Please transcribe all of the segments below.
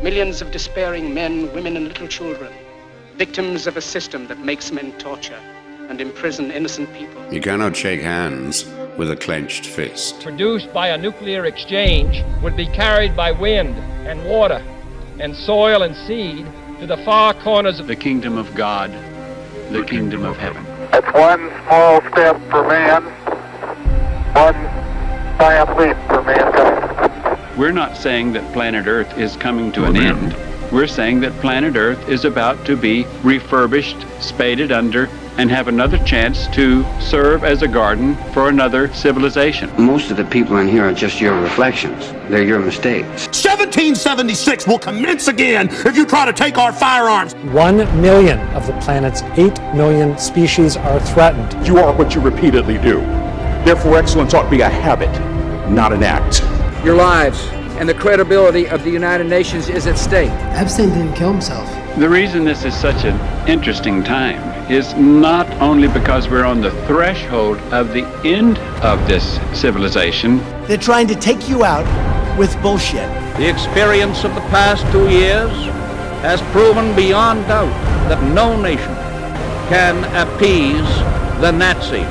Millions of despairing men, women, and little children, victims of a system that makes men torture and imprison innocent people. You cannot shake hands with a clenched fist. Produced by a nuclear exchange would be carried by wind and water and soil and seed to the far corners of the kingdom of God, the kingdom of heaven. It's one small step for man, one giant leap for mankind. We're not saying that planet Earth is coming to an end. We're saying that planet Earth is about to be refurbished, spaded under, and have another chance to serve as a garden for another civilization. Most of the people in here are just your reflections. They're your mistakes. 1776 will commence again if you try to take our firearms. 1 million of the planet's 8 million species are threatened. You are what you repeatedly do. Therefore, excellence ought to be a habit, not an act. Your lives and the credibility of the United Nations is at stake. Epstein didn't kill himself. The reason this is such an interesting time is not only because we're on the threshold of the end of this civilization. They're trying to take you out with bullshit. The experience of the past 2 years has proven beyond doubt that no nation can appease the Nazis.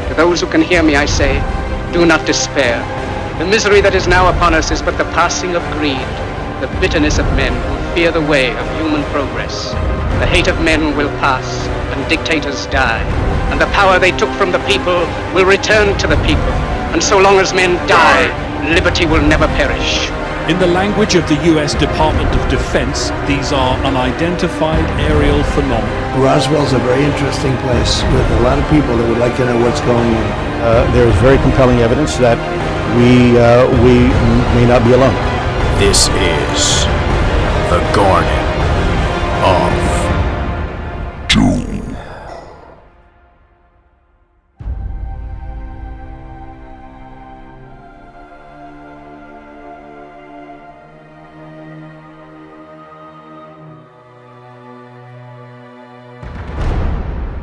To those who can hear me, I say, do not despair. The misery that is now upon us is but the passing of greed, the bitterness of men who fear the way of human progress. The hate of men will pass, and dictators die, and the power they took from the people will return to the people. And so long as men die, liberty will never perish. In the language of the U.S. Department of Defense, these are unidentified aerial phenomena. Roswell's a very interesting place with a lot of people that would like to know what's going on. There is very compelling evidence that we may not be alone. This is the Garden of Doom.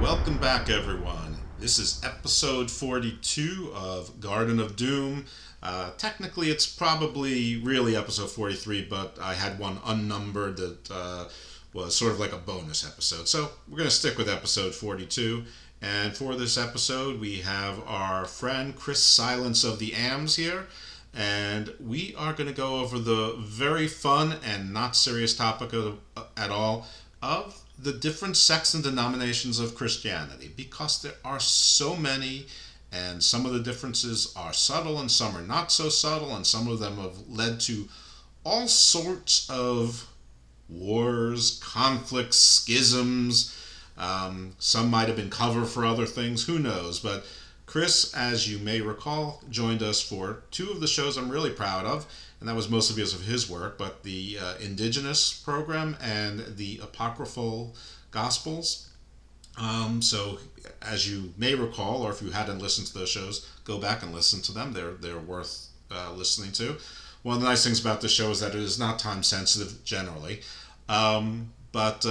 Welcome back, everyone. This is episode 42 of Garden of Doom. Technically, it's probably really episode 43, but I had one unnumbered that was sort of like a bonus episode. So we're going to stick with episode 42. And for this episode, we have our friend Chris Silence of the Ambs here. And we are going to go over the very fun and not serious topic at all of the different sects and denominations of Christianity, because there are so many, and some of the differences are subtle and some are not so subtle, and some of them have led to all sorts of wars, conflicts, schisms. Some might have been cover for other things, who knows. But Chris, as you may recall, joined us for two of the shows I'm really proud of, and that was mostly because of his work, but the Indigenous program and the Apocryphal Gospels. So as you may recall, or if you hadn't listened to those shows, go back and listen to them. They're worth listening to. One of the nice things about this show is that it is not time sensitive generally. But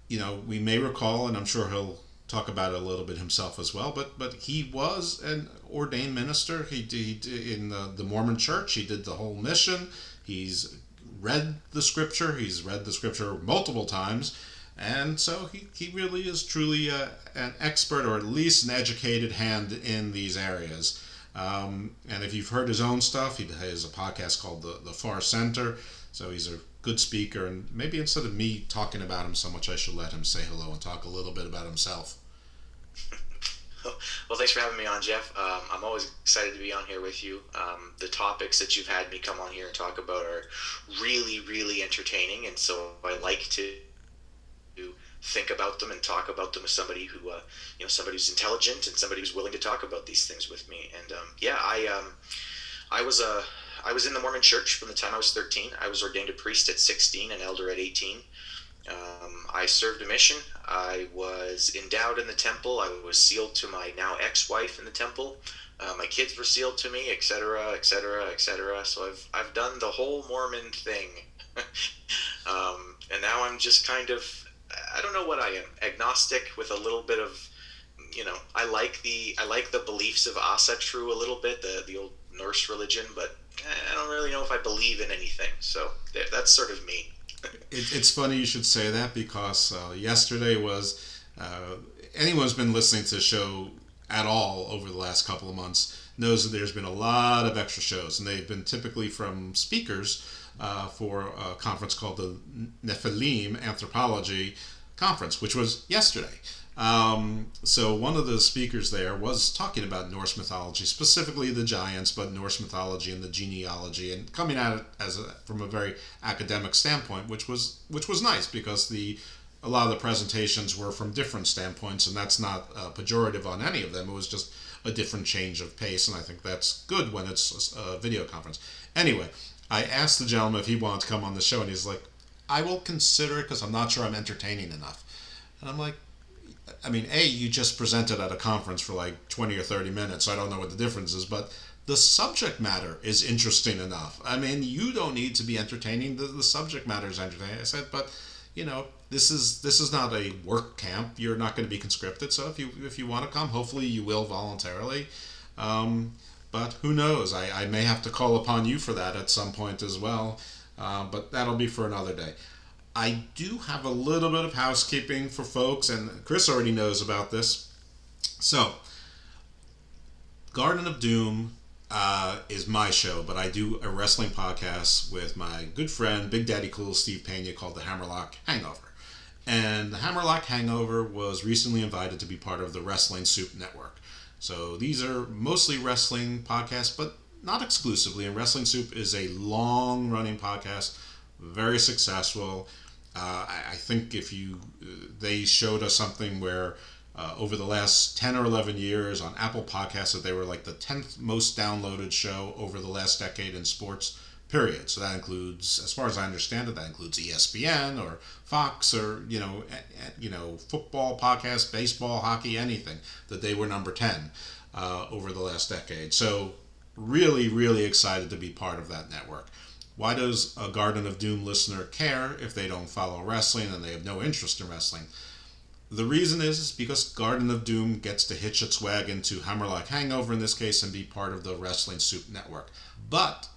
we may recall, and I'm sure he'll talk about it a little bit himself as well, but he was an ordained minister. He did in the Mormon Church. He did the whole mission. He's read the scripture. He's read the scripture multiple times. And so he really is truly an expert, or at least an educated hand in these areas. And if you've heard his own stuff, he has a podcast called The Far Center. So he's a good speaker. And maybe instead of me talking about him so much, I should let him say hello and talk a little bit about himself. Well, thanks for having me on, Jeff. I'm always excited to be on here with you. The topics that you've had me come on here and talk about are really, really entertaining. And so I like to think about them and talk about them with somebody who, somebody who's intelligent and somebody who's willing to talk about these things with me. And I was in the Mormon Church from the time I was 13. I was ordained a priest at 16, an elder at 18. I served a mission. I was endowed in the temple. I was sealed to my now ex-wife in the temple. My kids were sealed to me, etc., etc., etc. So I've done the whole Mormon thing. And now I'm just kind of, I don't know what I am, agnostic with a little bit of, I like the beliefs of Asatru a little bit, the old Norse religion, but I don't really know if I believe in anything. So that's sort of me. It's funny you should say that, because yesterday was, anyone who's been listening to the show at all over the last couple of months knows that there's been a lot of extra shows, and they've been typically from speakers for a conference called the Nephilim Anthropology Conference, which was yesterday. So one of the speakers there was talking about Norse mythology, specifically the giants, but Norse mythology and the genealogy, and coming at it from a very academic standpoint, which was nice, because a lot of the presentations were from different standpoints, and that's not pejorative on any of them. It was just a different change of pace, and I think that's good when it's a video conference. Anyway, I asked the gentleman if he wanted to come on the show, and he's like, I will consider it because I'm not sure I'm entertaining enough. And I'm like, I mean, you just presented at a conference for like 20 or 30 minutes, so I don't know what the difference is, but the subject matter is interesting enough. I mean, you don't need to be entertaining. The subject matter is entertaining. I said, but, this is not a work camp. You're not going to be conscripted, so if you want to come, hopefully you will voluntarily. But who knows? I may have to call upon you for that at some point as well, but that'll be for another day. I do have a little bit of housekeeping for folks, and Chris already knows about this. So, Garden of Doom is my show, but I do a wrestling podcast with my good friend, Big Daddy Cool Steve Pena, called the Hammerlock Hangover. And the Hammerlock Hangover was recently invited to be part of the Wrestling Soup Network. So these are mostly wrestling podcasts, but not exclusively. And Wrestling Soup is a long-running podcast, very successful. I think they showed us something where over the last 10 or 11 years on Apple Podcasts that they were like the 10th most downloaded show over the last decade in sports, period. So that includes, as far as I understand it, that includes ESPN or Fox or, football podcasts, baseball, hockey, anything, that they were number 10 over the last decade. So really, really excited to be part of that network. Why does a Garden of Doom listener care if they don't follow wrestling and they have no interest in wrestling? The reason is because Garden of Doom gets to hitch its wagon to Hammerlock Hangover in this case and be part of the Wrestling Soup Network. But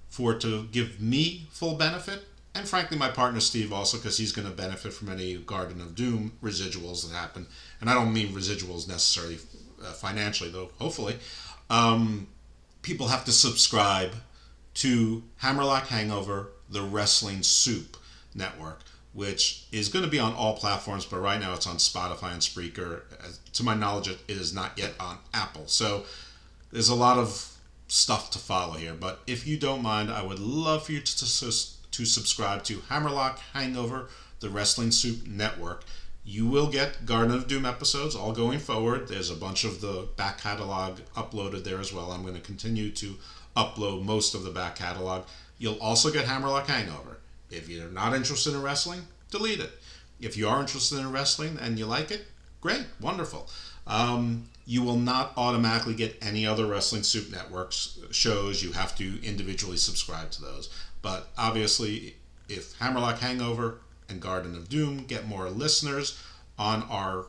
for it to give me full benefit, and frankly my partner Steve also, because he's going to benefit from any Garden of Doom residuals that happen, and I don't mean residuals necessarily financially, though hopefully, people have to subscribe to Hammerlock Hangover, the Wrestling Soup Network, which is going to be on all platforms, but right now it's on Spotify and Spreaker. To my knowledge, it is not yet on Apple. So there's a lot of stuff to follow here. But if you don't mind, I would love for you to subscribe to Hammerlock Hangover, the Wrestling Soup Network. You will get Garden of Doom episodes all going forward. There's a bunch of the back catalog uploaded there as well. I'm going to continue to upload most of the back catalog. You'll also get Hammerlock Hangover. If you're not interested in wrestling, delete it. If you are interested in wrestling and you like it, great, wonderful. You will not automatically get any other Wrestling Soup Networks shows. You have to individually subscribe to those. But obviously, if Hammerlock Hangover and Garden of Doom get more listeners on our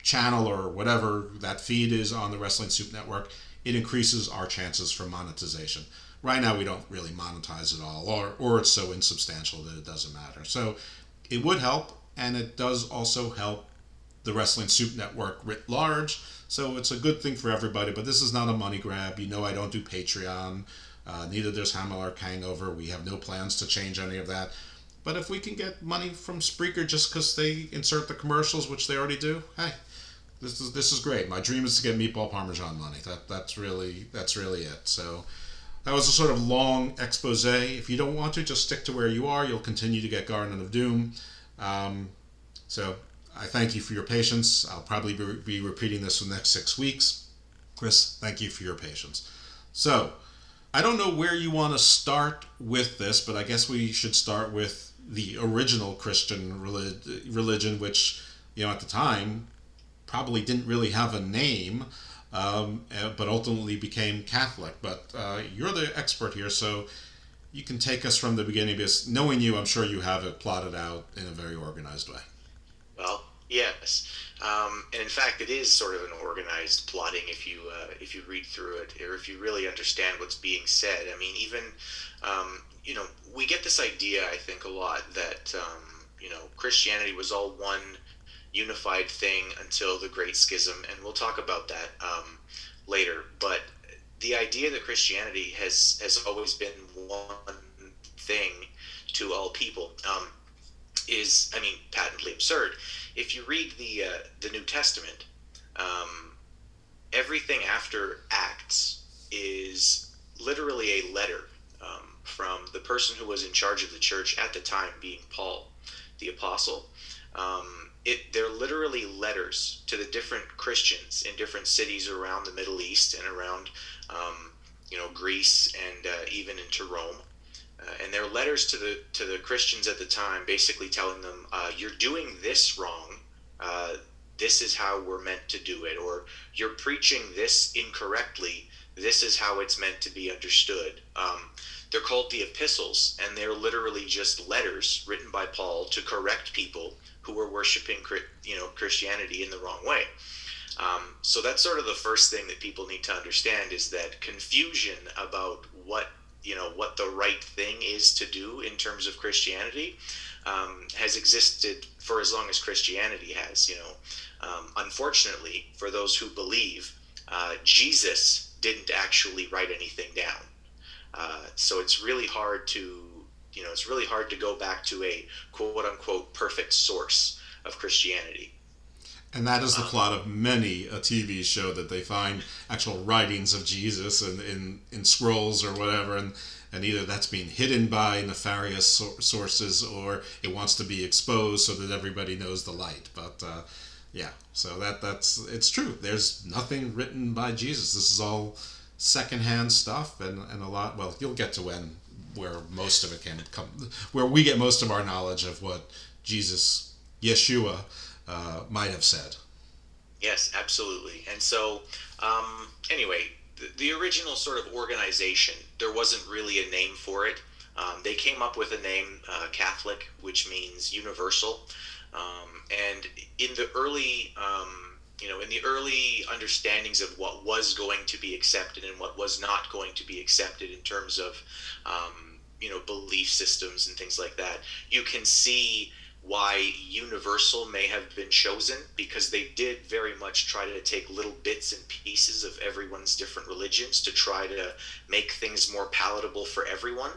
channel or whatever that feed is on the Wrestling Soup Network, it increases our chances for monetization. Right now, we don't really monetize at all, or it's so insubstantial that it doesn't matter. So it would help, and it does also help the Wrestling Soup Network writ large. So it's a good thing for everybody, but this is not a money grab. You know I don't do Patreon. Neither does Hammerlock Hangover. We have no plans to change any of that. But if we can get money from Spreaker just because they insert the commercials, which they already do, hey, this is great. My dream is to get Meatball Parmesan money. That's really it. So that was a sort of long expose. If you don't want to, just stick to where you are. You'll continue to get Garden of Doom. So I thank you for your patience. I'll probably be repeating this for the next 6 weeks. Chris, thank you for your patience. So I don't know where you want to start with this, but I guess we should start with the original Christian religion, which, at the time probably didn't really have a name, but ultimately became Catholic. But you're the expert here, so you can take us from the beginning, because knowing you, I'm sure you have it plotted out in a very organized way. Well, yes, and in fact, it is sort of an organized plotting if you read through it, or if you really understand what's being said. I mean, even we get this idea, I think, a lot that, Christianity was all one unified thing until the Great Schism, and we'll talk about that later. But the idea that Christianity has always been one thing to all people is, patently absurd. If you read the New Testament, everything after Acts is literally a letter from the person who was in charge of the church at the time, being Paul, the apostle. They're literally letters to the different Christians in different cities around the Middle East and around, Greece and even into Rome. And they're letters to the Christians at the time, basically telling them, you're doing this wrong. This is how we're meant to do it. Or you're preaching this incorrectly. This is how it's meant to be understood. They're called the epistles, and they're literally just letters written by Paul to correct people who were worshiping, Christianity in the wrong way. So that's sort of the first thing that people need to understand, is that confusion about what the right thing is to do in terms of Christianity has existed for as long as Christianity has. Unfortunately, for those who believe, Jesus didn't actually write anything down. So it's really hard to go back to a quote unquote perfect source of Christianity. And that is the plot of many a TV show, that they find actual writings of Jesus in scrolls or whatever, and either that's being hidden by nefarious sources, or it wants to be exposed so that everybody knows the light. But so that's it's true. There's nothing written by Jesus. This is all secondhand stuff, and a lot. Well, you'll get to where most of it can come, where we get most of our knowledge of what Yeshua might have said. Yes, absolutely. And so, anyway, the original sort of organization, there wasn't really a name for it. They came up with a name, Catholic, which means universal. And in the early, understandings of what was going to be accepted and what was not going to be accepted in terms of, belief systems and things like that, you can see why universal may have been chosen, because they did very much try to take little bits and pieces of everyone's different religions to try to make things more palatable for everyone.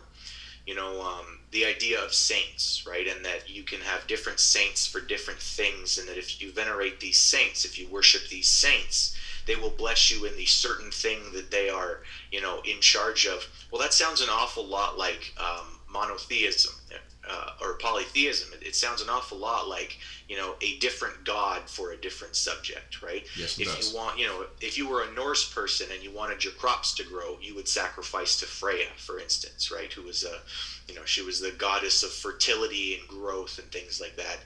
The idea of saints, right? And that you can have different saints for different things, and that if you venerate these saints, if you worship these saints, they will bless you in the certain thing that they are, in charge of. Well, that sounds an awful lot like monotheism or polytheism. It sounds an awful lot like, a different god for a different subject, right? Yes, it does. You want, if you were a Norse person and you wanted your crops to grow, you would sacrifice to Freya, for instance, right? Who was she was the goddess of fertility and growth and things like that.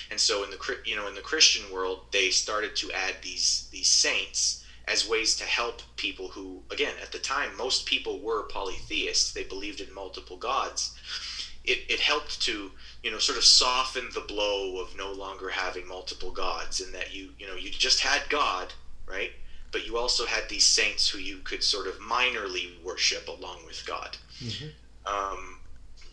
And so in the Christian world, they started to add these saints as ways to help people who, again, at the time, most people were polytheists. They believed in multiple gods. It helped to, sort of soften the blow of no longer having multiple gods, in that you just had God, right? But you also had these saints who you could sort of minorly worship along with God. Mm-hmm.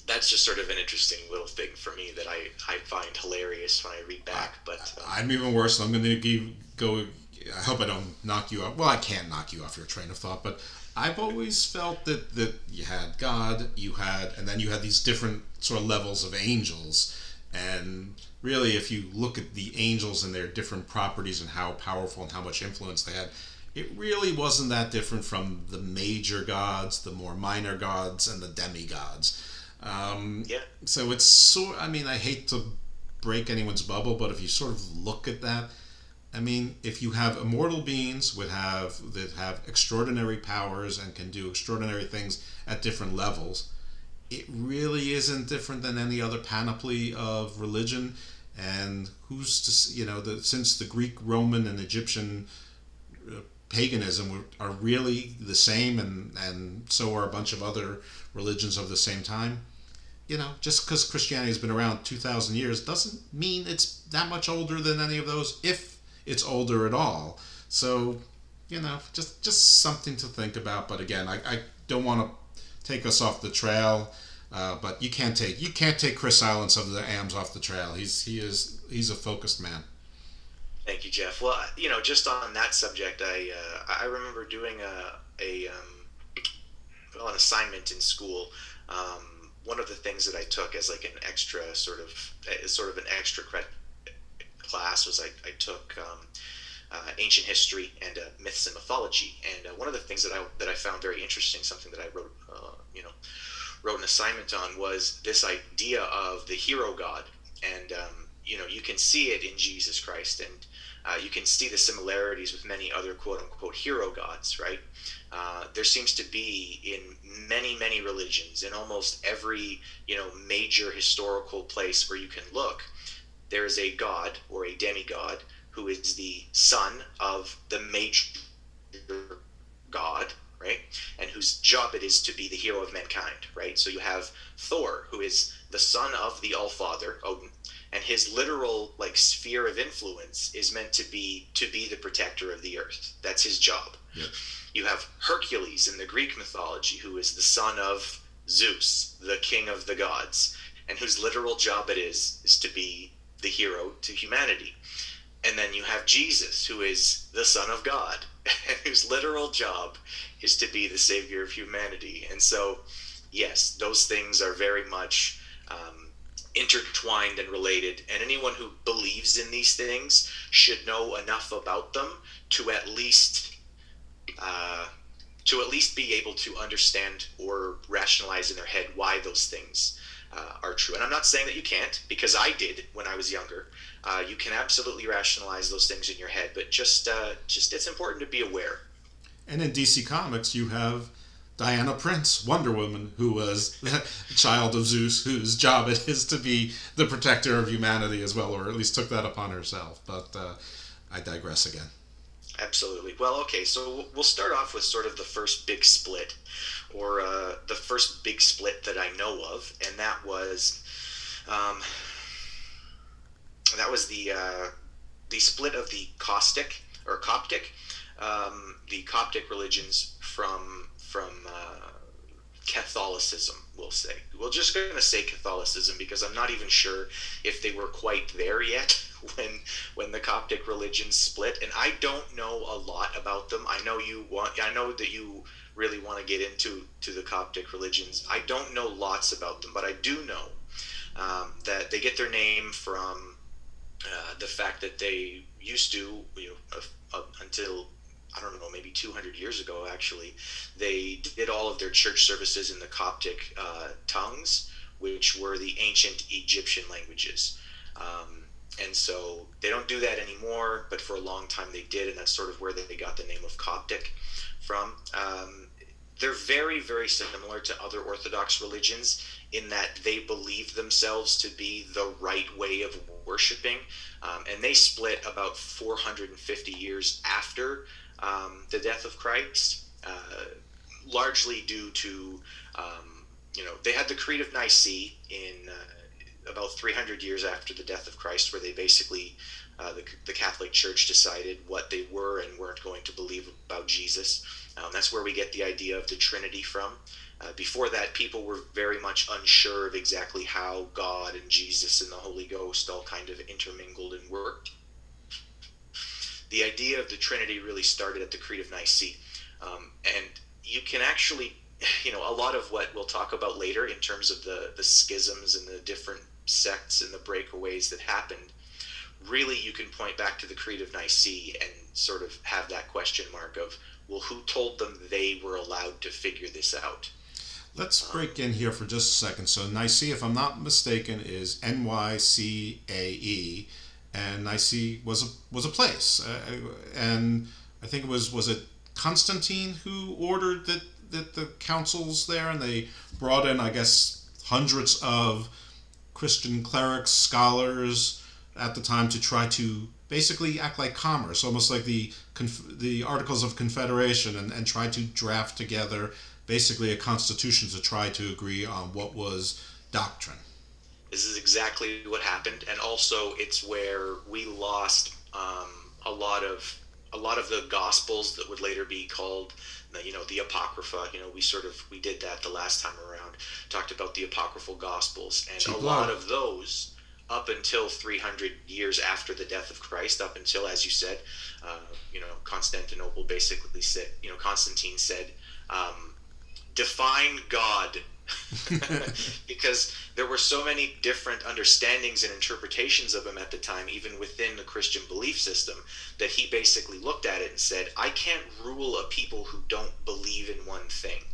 That's just sort of an interesting little thing for me that I find hilarious when I read back. But I'm even worse. I'm going to go. I hope I don't knock you off. Well, I can't knock you off your train of thought, but I've always felt that you had God, and then you had these different sort of levels of angels. And really, if you look at the angels and their different properties and how powerful and how much influence they had, it really wasn't that different from the major gods, the more minor gods, and the demigods. So it's I hate to break anyone's bubble, but if you sort of look at that, if you have immortal beings that have extraordinary powers and can do extraordinary things at different levels, it really isn't different than any other panoply of religion. And who's to since the Greek, Roman, and Egyptian paganism are really the same, and so are a bunch of other religions of the same time. Just because Christianity has been around 2,000 years doesn't mean it's that much older than any of those, if it's older at all. So, just something to think about. But again, I don't want to take us off the trail. But you can't take Chris Silence of the Ambs off the trail. He's a focused man. Thank you, Jeff. Well, just on that subject, I remember doing an assignment in school. One of the things that I took as like an extra sort of an extra credit class was I took ancient history and myths and mythology. And one of the things that I found very interesting, something that I wrote an assignment on, was this idea of the hero god. And you can see it in Jesus Christ, and you can see the similarities with many other quote-unquote hero gods, right? There seems to be in many religions, in almost every major historical place where you can look, there is a god or a demigod who is the son of the major god, right? And whose job it is to be the hero of mankind, right? So you have Thor, who is the son of the All-Father, Odin, and his literal sphere of influence is meant to be the protector of the earth. That's his job. Yep. You have Hercules in the Greek mythology, who is the son of Zeus, the king of the gods, and whose literal job it is to be the hero to humanity. And then you have Jesus, who is the Son of God, and whose literal job is to be the savior of humanity. And so, yes, those things are very much intertwined and related, and anyone who believes in these things should know enough about them to at least be able to understand or rationalize in their head why those things are true. And I'm not saying that you can't, because I did when I was younger. You can absolutely rationalize those things in your head, but just it's important to be aware. And in DC Comics, you have Diana Prince, Wonder Woman, who was the child of Zeus, whose job it is to be the protector of humanity as well, or at least took that upon herself. But I digress again. Absolutely. Well, okay, so we'll start off with sort of the first big split, or the first big split that I know of, and that was the split of the Coptic, the Coptic religions from Catholicism, we'll say. We're just going to say Catholicism because I'm not even sure if they were quite there yet when the Coptic religions split, and I don't know a lot about them. I know that you really want to get into the Coptic religions. I don't know lots about them, but I do know that they get their name from the fact that they used to, until, I don't know, maybe 200 years ago, actually, they did all of their church services in the Coptic tongues, which were the ancient Egyptian languages. And so they don't do that anymore, but for a long time they did, and that's sort of where they got the name of Coptic from. They're very, very similar to other Orthodox religions in that they believe themselves to be the right way of worshiping, and they split about 450 years after the death of Christ, largely due to, they had the Creed of Nicaea in about 300 years after the death of Christ, where they basically, the Catholic Church decided what they were and weren't going to believe about Jesus. That's where we get the idea of the Trinity from. Before that, people were very much unsure of exactly how God and Jesus and the Holy Ghost all kind of intermingled and worked. The idea of the Trinity really started at the Creed of Nicaea. And you can actually, a lot of what we'll talk about later in terms of the schisms and the different sects and the breakaways that happened, really you can point back to the Creed of Nicaea and sort of have that question mark of, well, who told them they were allowed to figure this out? Let's break in here for just a second. So Nicaea, if I'm not mistaken, is Nycae, and Nicaea was a place, and I think it was it Constantine who ordered that the councils there, and they brought in, I guess, hundreds of Christian clerics, scholars at the time to try to basically act like commerce, almost like the Articles of Confederation, and try to draft together basically a constitution to try to agree on what was doctrine. This is exactly what happened, and also it's where we lost a lot of the Gospels that would later be called, the Apocrypha. We did that the last time around. around, talked about the apocryphal Gospels, and Cheap a lot love. of those, up until 300 years after the death of Christ, up until, as you said, Constantinople basically said, Constantine said, define God. Because there were so many different understandings and interpretations of him at the time, even within the Christian belief system, that he basically looked at it and said, I can't rule a people who don't believe in one thing.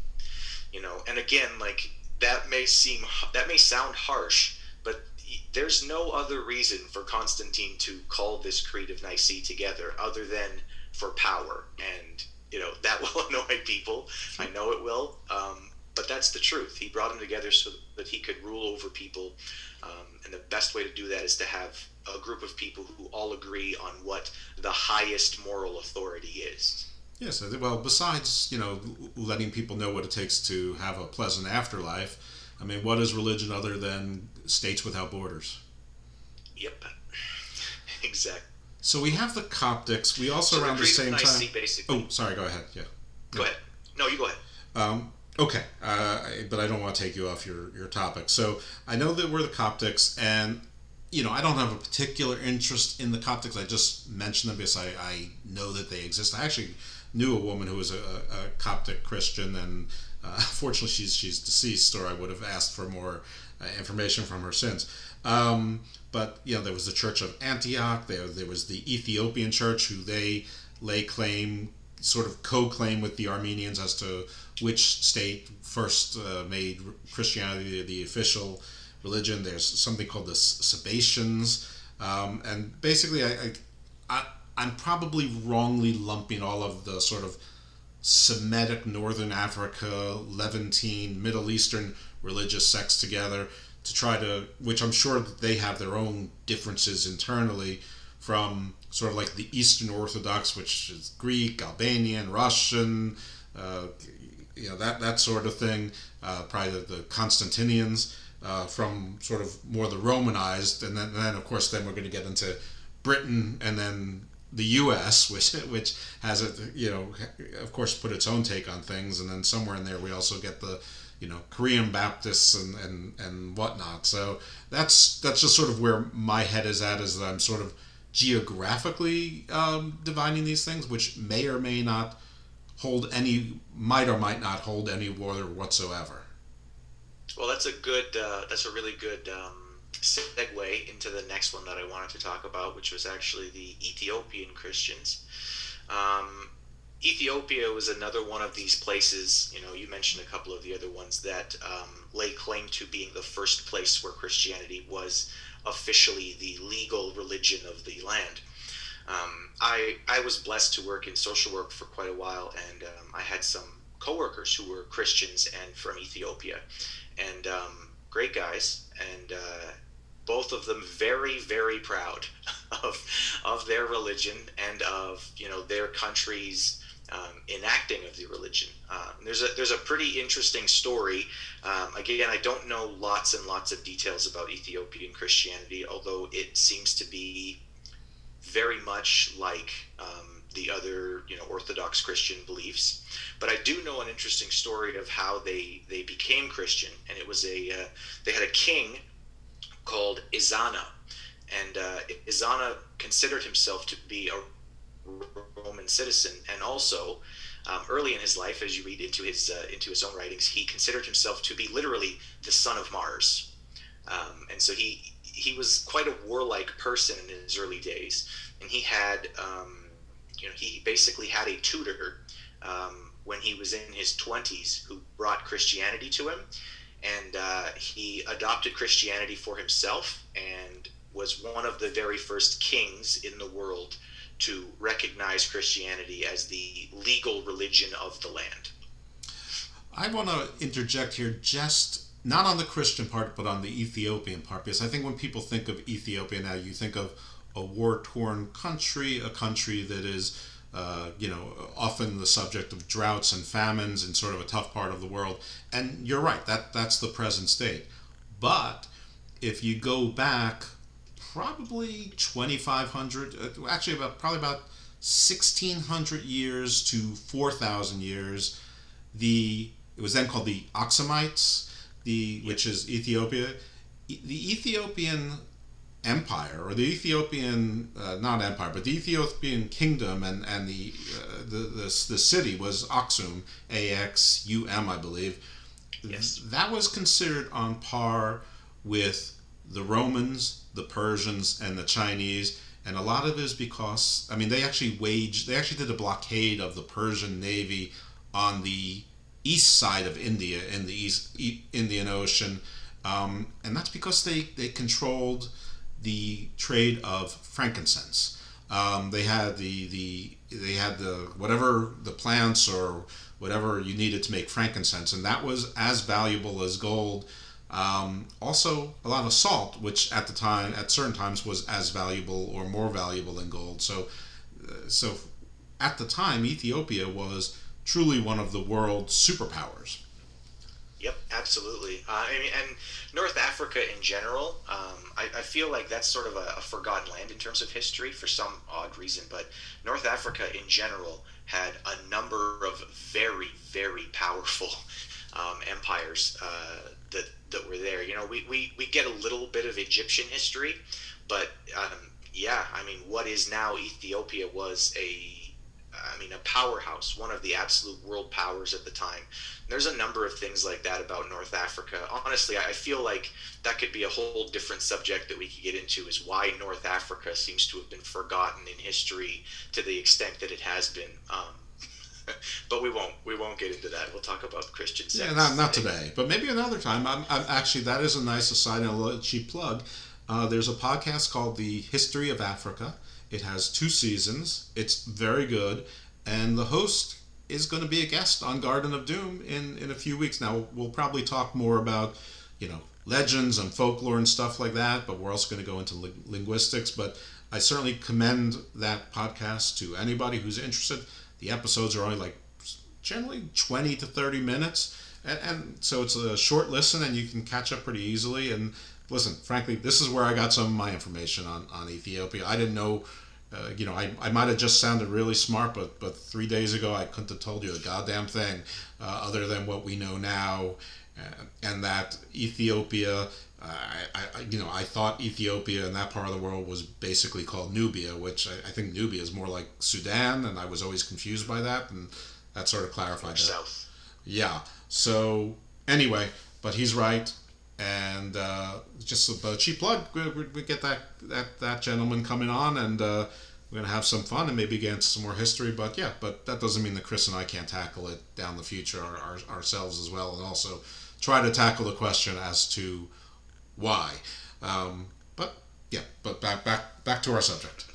And again, like, that may sound harsh, but there's no other reason for Constantine to call this Creed of Nicaea together other than for power. And that will annoy people. I know it will. But that's the truth. He brought them together so that he could rule over people. And the best way to do that is to have a group of people who all agree on what the highest moral authority is. Yes, well, besides, letting people know what it takes to have a pleasant afterlife, I mean, what is religion other than states without borders? Yep. Exactly. So we have the Coptics. We also, around the same time... basically. Oh, sorry, go ahead. Yeah. Go ahead. No, you go ahead. Okay, but I don't want to take you off your topic. So I know that we're the Coptics, and I don't have a particular interest in the Coptics. I just mentioned them because I know that they exist. I actually knew a woman who was a Coptic Christian, and unfortunately she's deceased, or I would have asked for more information from her since. But there was the Church of Antioch. There was the Ethiopian Church, who they lay claim, sort of co-claim with the Armenians as to which state first made Christianity the official religion. There's something called the Sabbatians, and basically I'm probably wrongly lumping all of the sort of Semitic, Northern Africa, Levantine, Middle Eastern religious sects together to try to, which I'm sure that they have their own differences internally from sort of like the Eastern Orthodox, which is Greek, Albanian, Russian, that sort of thing, probably the Constantinians, from sort of more the Romanized, and then of course then we're going to get into Britain, and then the U.S., which has of course put its own take on things, and then somewhere in there we also get the Korean Baptists and whatnot. So that's just sort of where my head is at, is that I'm sort of geographically dividing these things, which may or may not might or might not hold any water whatsoever. Well, that's a really good segue into the next one that I wanted to talk about, which was actually the Ethiopian Christians. Ethiopia was another one of these places, you mentioned a couple of the other ones that lay claim to being the first place where Christianity was officially the legal religion of the land. I was blessed to work in social work for quite a while, and I had some coworkers who were Christians and from Ethiopia, and great guys, and both of them very, very proud of their religion and of their country's enacting of the religion. There's a pretty interesting story. Again, I don't know lots and lots of details about Ethiopian Christianity, although it seems to be very much like the other Orthodox Christian beliefs. But I do know an interesting story of how they became Christian, and it was they had a king called Izana, and Izana considered himself to be a Roman citizen, and also early in his life, as you read into his own writings, he considered himself to be literally the son of Mars, and so he was quite a warlike person in his early days, and he had he basically had a tutor when he was in his 20s who brought Christianity to him, and he adopted Christianity for himself and was one of the very first kings in the world to recognize Christianity as the legal religion of the land. I want to interject here, just not on the Christian part, but on the Ethiopian part, because I think when people think of Ethiopia now, you think of a war-torn country, a country that is, often the subject of droughts and famines in sort of a tough part of the world. And you're right, that's the present state. But if you go back probably 2,500, actually probably about 1,600 years to 4,000 years, it was then called the Oxamites. which is Ethiopia. The Ethiopian Empire, or the Ethiopian not empire, but the Ethiopian kingdom, and the city was Aksum, Axum, I believe. Yes. That was considered on par with the Romans, the Persians, and the Chinese, and a lot of it is because they actually did a blockade of the Persian navy on the east side of India in the East Indian Ocean, and that's because they controlled the trade of frankincense. They had the whatever the plants or whatever you needed to make frankincense, and that was as valuable as gold. Also, a lot of salt, which at certain times was as valuable or more valuable than gold. So at the time, Ethiopia was truly one of the world's superpowers. Yep, absolutely. And North Africa in general, I feel like that's sort of a forgotten land in terms of history for some odd reason, but North Africa in general had a number of very, very powerful empires that were there. We get a little bit of Egyptian history, but what is now Ethiopia was a powerhouse, one of the absolute world powers at the time. There's a number of things like that about North Africa. Honestly, I feel like that could be a whole different subject that we could get into, is why North Africa seems to have been forgotten in history to the extent that it has been. But we won't get into that. We'll talk about Christian sects. Yeah, not today, but maybe another time. I'm actually, that is a nice aside and a little cheap plug. There's a podcast called The History of Africa. It has 2 seasons. It's very good, and the host is going to be a guest on Garden of Doom in a few weeks. Now, we'll probably talk more about, legends and folklore and stuff like that, but we're also going to go into linguistics. But I certainly commend that podcast to anybody who's interested. The episodes are only generally 20 to 30 minutes, and so it's a short listen, and you can catch up pretty easily. And listen, frankly, this is where I got some of my information on Ethiopia. I didn't know, I might have just sounded really smart, but 3 days ago I couldn't have told you a goddamn thing other than what we know now, and that Ethiopia, I thought Ethiopia in that part of the world was basically called Nubia, which I think Nubia is more like Sudan, and I was always confused by that, and that sort of clarified that. South. Yeah. So anyway, but he's right. And just a cheap plug, we get that gentleman coming on, and we're going to have some fun and maybe get into some more history. But that doesn't mean that Chris and I can't tackle it down the future ourselves as well, and also try to tackle the question as to why. But back to our subject.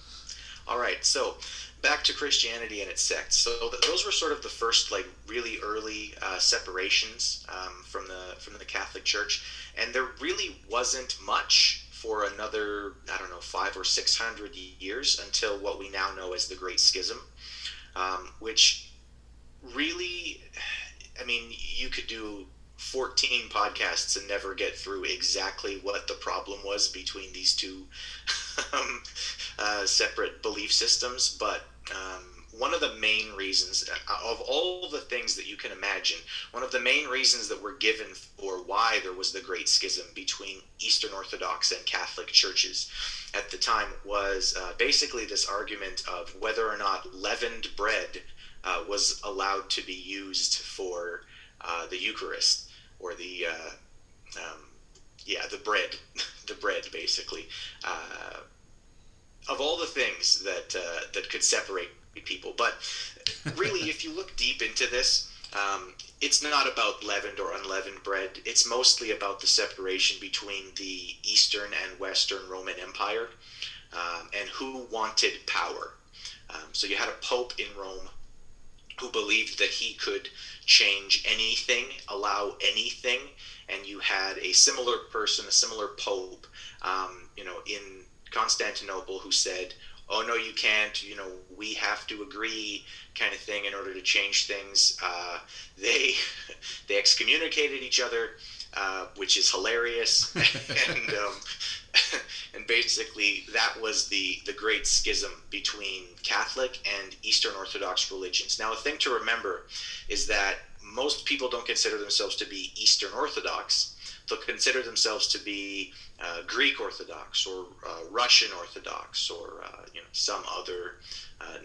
All right, so back to Christianity and its sects. So those were sort of the first really early separations from the Catholic Church, and there really wasn't much for another 500 or 600 years until what we now know as the Great Schism, which really, you could do 14 podcasts and never get through exactly what the problem was between these two separate belief systems, but one of the main reasons, of all the things that you can imagine, one of the main reasons that were given for why there was the Great Schism between Eastern Orthodox and Catholic churches at the time was basically this argument of whether or not leavened bread was allowed to be used for the Eucharist, or the bread basically. Of all the things that could separate people, but really, if you look deep into this, it's not about leavened or unleavened bread. It's mostly about the separation between the Eastern and Western Roman Empire, and who wanted power. So you had a pope in Rome who believed that he could change anything, allow anything, and you had a similar person, a similar pope, in Constantinople, who said, "Oh no, you can't. We have to agree," kind of thing, in order to change things. They excommunicated each other, which is hilarious, and basically that was the Great Schism between Catholic and Eastern Orthodox religions. Now, a thing to remember is that most people don't consider themselves to be Eastern Orthodox. They'll consider themselves to be Greek Orthodox or Russian Orthodox or some other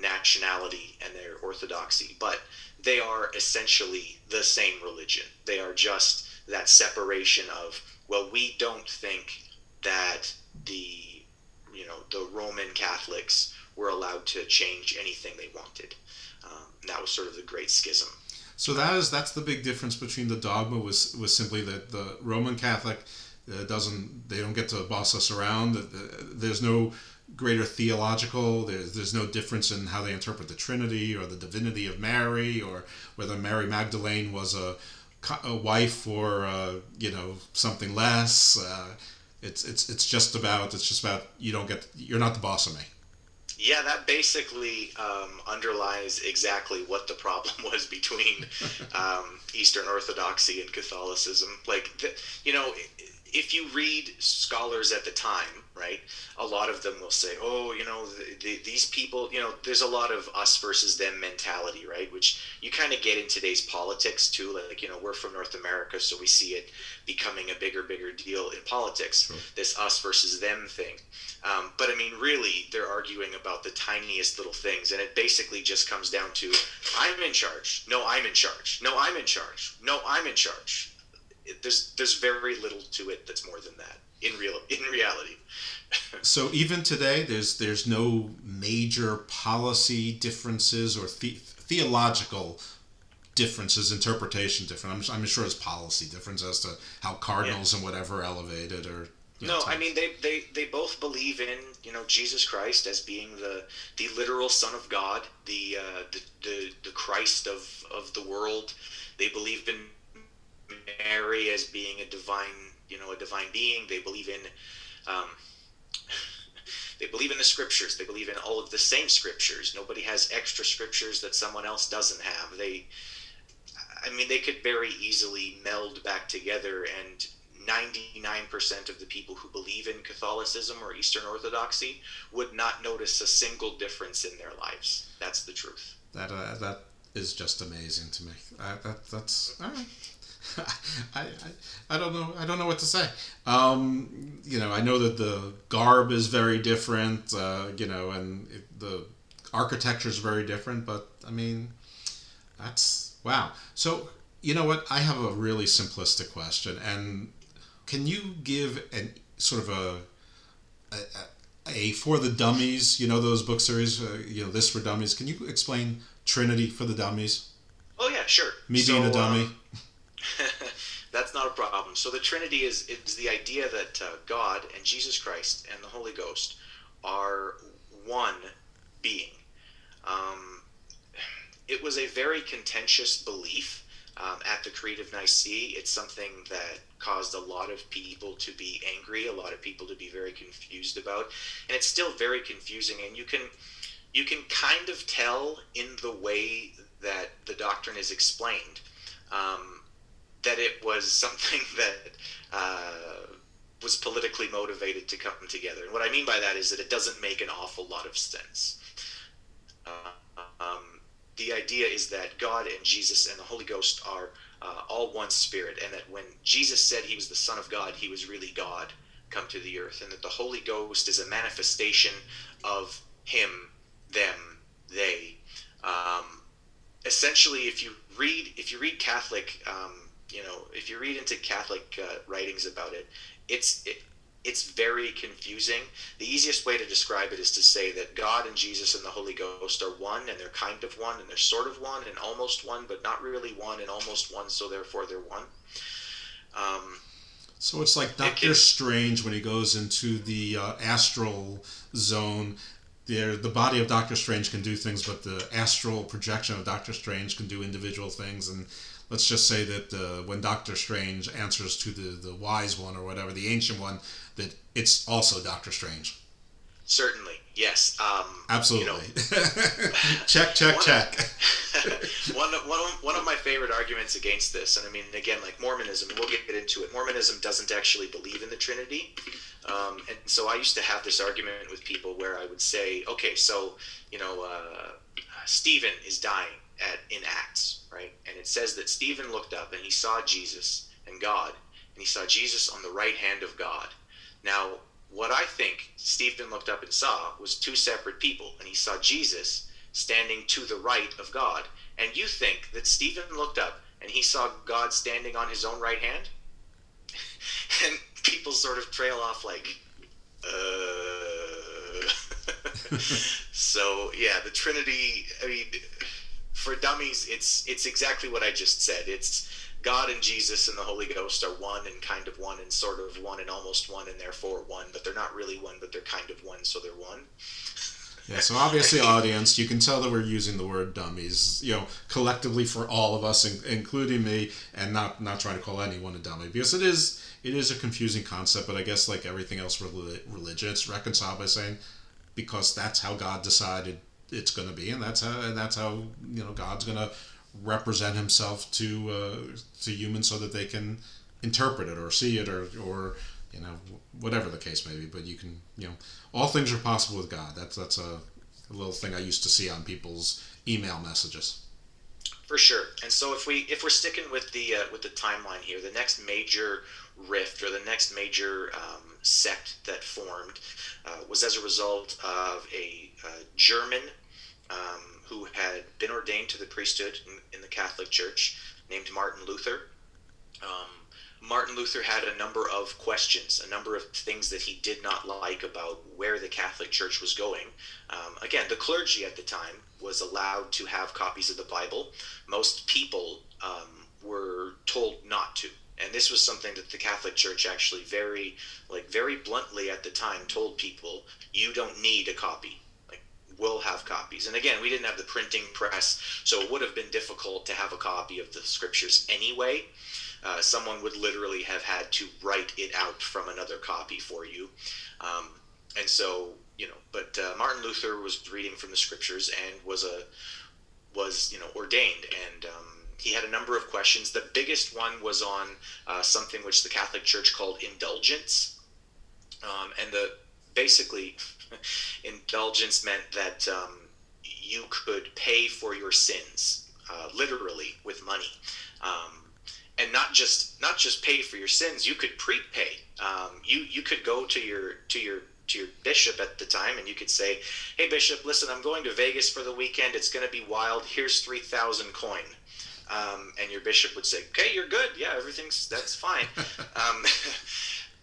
nationality and their orthodoxy. But they are essentially the same religion. They are just that separation of, well, we don't think that the Roman Catholics were allowed to change anything they wanted. That was sort of the Great Schism. So that's the big difference between the dogma was simply that the Roman Catholic they don't get to boss us around. There's no greater theological. There's no difference in how they interpret the Trinity or the divinity of Mary, or whether Mary Magdalene was a wife or something less. It's just about you're not the boss of me. Yeah, that basically underlies exactly what the problem was between Eastern Orthodoxy and Catholicism. If you read scholars at the time, right, a lot of them will say, these people, there's a lot of us versus them mentality, right, which you kind of get in today's politics too. We're from North America, so we see it becoming a bigger deal in politics, sure. This us versus them thing. But I mean, really, they're arguing about the tiniest little things, and it basically just comes down to, I'm in charge. No, I'm in charge. No, I'm in charge. No, I'm in charge. There's very little to it that's more than that in reality. So even today, there's no major policy differences or theological differences, interpretation difference. I'm sure it's policy difference as to how cardinals and whatever elevated or. No, I mean they both believe in Jesus Christ as being the literal Son of God, the Christ of the world. They believe in Mary as being a divine being. They believe in the scriptures. They believe in all of the same scriptures. Nobody has extra scriptures that someone else doesn't have. They could very easily meld back together, and 99% of the people who believe in Catholicism or Eastern Orthodoxy would not notice a single difference in their lives. That's the truth. That is just amazing to me. That's all right. I don't know what to say. I know that the garb is very different, and the architecture is very different, but I mean, that's wow. So, you know what? I have a really simplistic question, and can you give an sort of a for the dummies, those book series, this for dummies, can you explain Trinity for the dummies? Oh yeah, sure. Me being a dummy. That's not a problem. So the Trinity is the idea that God and Jesus Christ and the Holy Ghost are one being. It was a very contentious belief at the Creed of Nicaea. It's something that caused a lot of people to be angry, a lot of people to be very confused about, and it's still very confusing. And you can kind of tell in the way that the doctrine is explained that it was something that was politically motivated to come together. And what I mean by that is that it doesn't make an awful lot of sense. The idea is that God and Jesus and the Holy Ghost are all one spirit, and that when Jesus said he was the Son of God, he was really God come to the earth, and that the Holy Ghost is a manifestation of him, them, they. Essentially, if you read Catholic, if you read into Catholic writings about it, it's very confusing. The easiest way to describe it is to say that God and Jesus and the Holy Ghost are one, and they're kind of one, and they're sort of one, and almost one, but not really one, and almost one, so therefore they're one. So it's like Doctor Strange when he goes into the astral zone. The body of Doctor Strange can do things, but the astral projection of Doctor Strange can do individual things. And let's just say that when Doctor Strange answers to the wise one or whatever, the ancient one, that it's also Doctor Strange. Certainly, yes. Absolutely. Check. One of my favorite arguments against this, and I mean, again, like Mormonism, we'll get into it. Mormonism doesn't actually believe in the Trinity. And so I used to have this argument with people where I would say, okay, so, Stephen is dying, in Acts, right? And it says that Stephen looked up and he saw Jesus and God, and he saw Jesus on the right hand of God. Now, what I think Stephen looked up and saw was two separate people, and he saw Jesus standing to the right of God. And you think that Stephen looked up and he saw God standing on his own right hand? And people sort of trail off like, So, yeah, the Trinity, I mean, for dummies, it's exactly what I just said. It's God and Jesus and the Holy Ghost are one and kind of one and sort of one and almost one and therefore one, but they're not really one, but they're kind of one, so they're one. Yeah, so obviously, audience, you can tell that we're using the word dummies, collectively for all of us, including me, and not trying to call anyone a dummy, because it is a confusing concept. But I guess like everything else religion, it's reconciled by saying because that's how God decided it's going to be, and that's how God's going to represent Himself to humans so that they can interpret it or see it or whatever the case may be. But you can, all things are possible with God. That's a little thing I used to see on people's email messages. For sure. And so if we're sticking with the timeline here, the next major rift or the next major sect that formed was as a result of a German who had been ordained to the priesthood in the Catholic Church, named Martin Luther. Martin Luther had a number of questions, a number of things that he did not like about where the Catholic Church was going. Again, the clergy at the time was allowed to have copies of the Bible. Most people were told not to. And this was something that the Catholic Church actually very bluntly at the time told people, you don't need a copy. We'll have copies. And again, we didn't have the printing press, so it would have been difficult to have a copy of the scriptures anyway. Someone would literally have had to write it out from another copy for you. And so, but Martin Luther was reading from the scriptures and was ordained. And he had a number of questions. The biggest one was on something which the Catholic Church called indulgence. And basically, indulgence meant that you could pay for your sins, literally with money, and not just pay for your sins. You could prepay. You could go to your bishop at the time, and you could say, "Hey, bishop, listen, I'm going to Vegas for the weekend. It's going to be wild. Here's 3,000 coin." And your bishop would say, "Okay, you're good. Yeah, that's fine."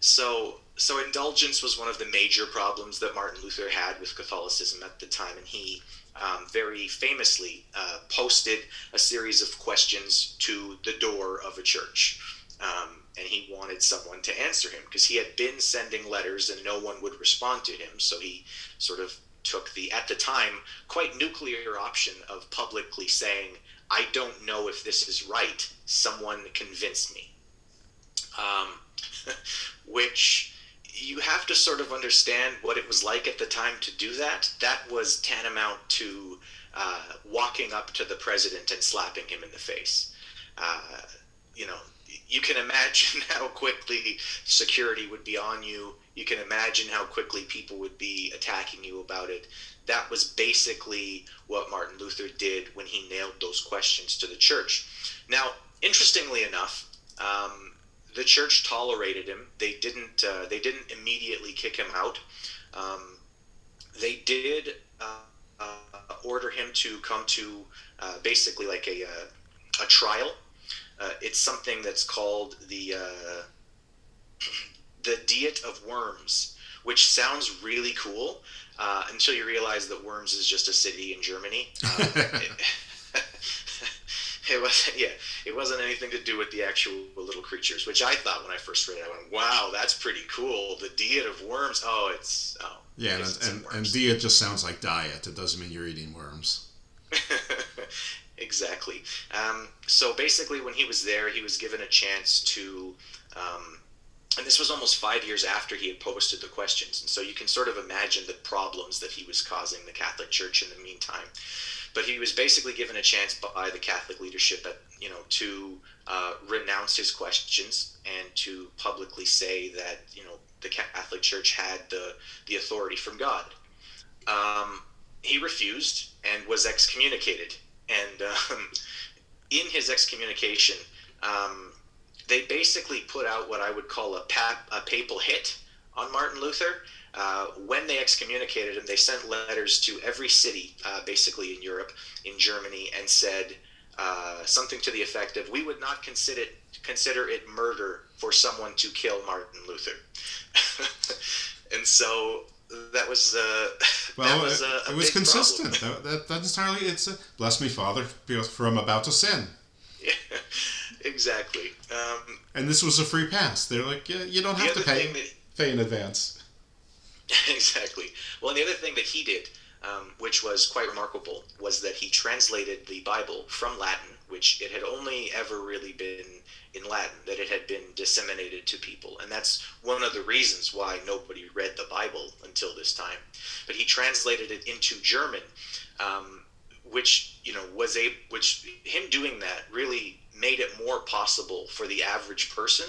So indulgence was one of the major problems that Martin Luther had with Catholicism at the time, and he very famously posted a series of questions to the door of a church, and he wanted someone to answer him because he had been sending letters and no one would respond to him. So he sort of took the, at the time, quite nuclear option of publicly saying, "I don't know if this is right. Someone convince me." Which you have to sort of understand what it was like at the time to do that. That was tantamount to walking up to the president and slapping him in the face. You can imagine how quickly security would be on you. You can imagine how quickly people would be attacking you about it. That was basically what Martin Luther did when he nailed those questions to the church. Now, interestingly enough, the church tolerated him. They didn't immediately kick him out. They did order him to come to basically like a trial. It's something that's called the Diet of Worms, which sounds really cool until you realize that Worms is just a city in Germany. It wasn't anything to do with the actual little creatures, which I thought when I first read it. I went, "Wow, that's pretty cool. The Diet of Worms." Yeah, and diet just sounds like diet. It doesn't mean you're eating worms. Exactly. So basically, when he was there, he was given a chance to, and this was almost 5 years after he had posted the questions, and so you can sort of imagine the problems that he was causing the Catholic Church in the meantime. But he was basically given a chance by the Catholic leadership to renounce his questions and to publicly say that the Catholic Church had the authority from God. He refused and was excommunicated. And in his excommunication, they basically put out what I would call a papal hit on Martin Luther. When they excommunicated him, they sent letters to every city, basically in Europe, in Germany, and said something to the effect of, "We would not consider it murder for someone to kill Martin Luther." And so that was it was consistent. That entirely, it's bless me, Father, for I'm about to sin. Yeah, exactly. And this was a free pass. They're like, yeah, you don't have to pay in advance. Exactly. Well, and the other thing that he did, which was quite remarkable, was that he translated the Bible from Latin, which it had only ever really been in Latin, that it had been disseminated to people. And that's one of the reasons why nobody read the Bible until this time. But he translated it into German, which him doing that really made it more possible for the average person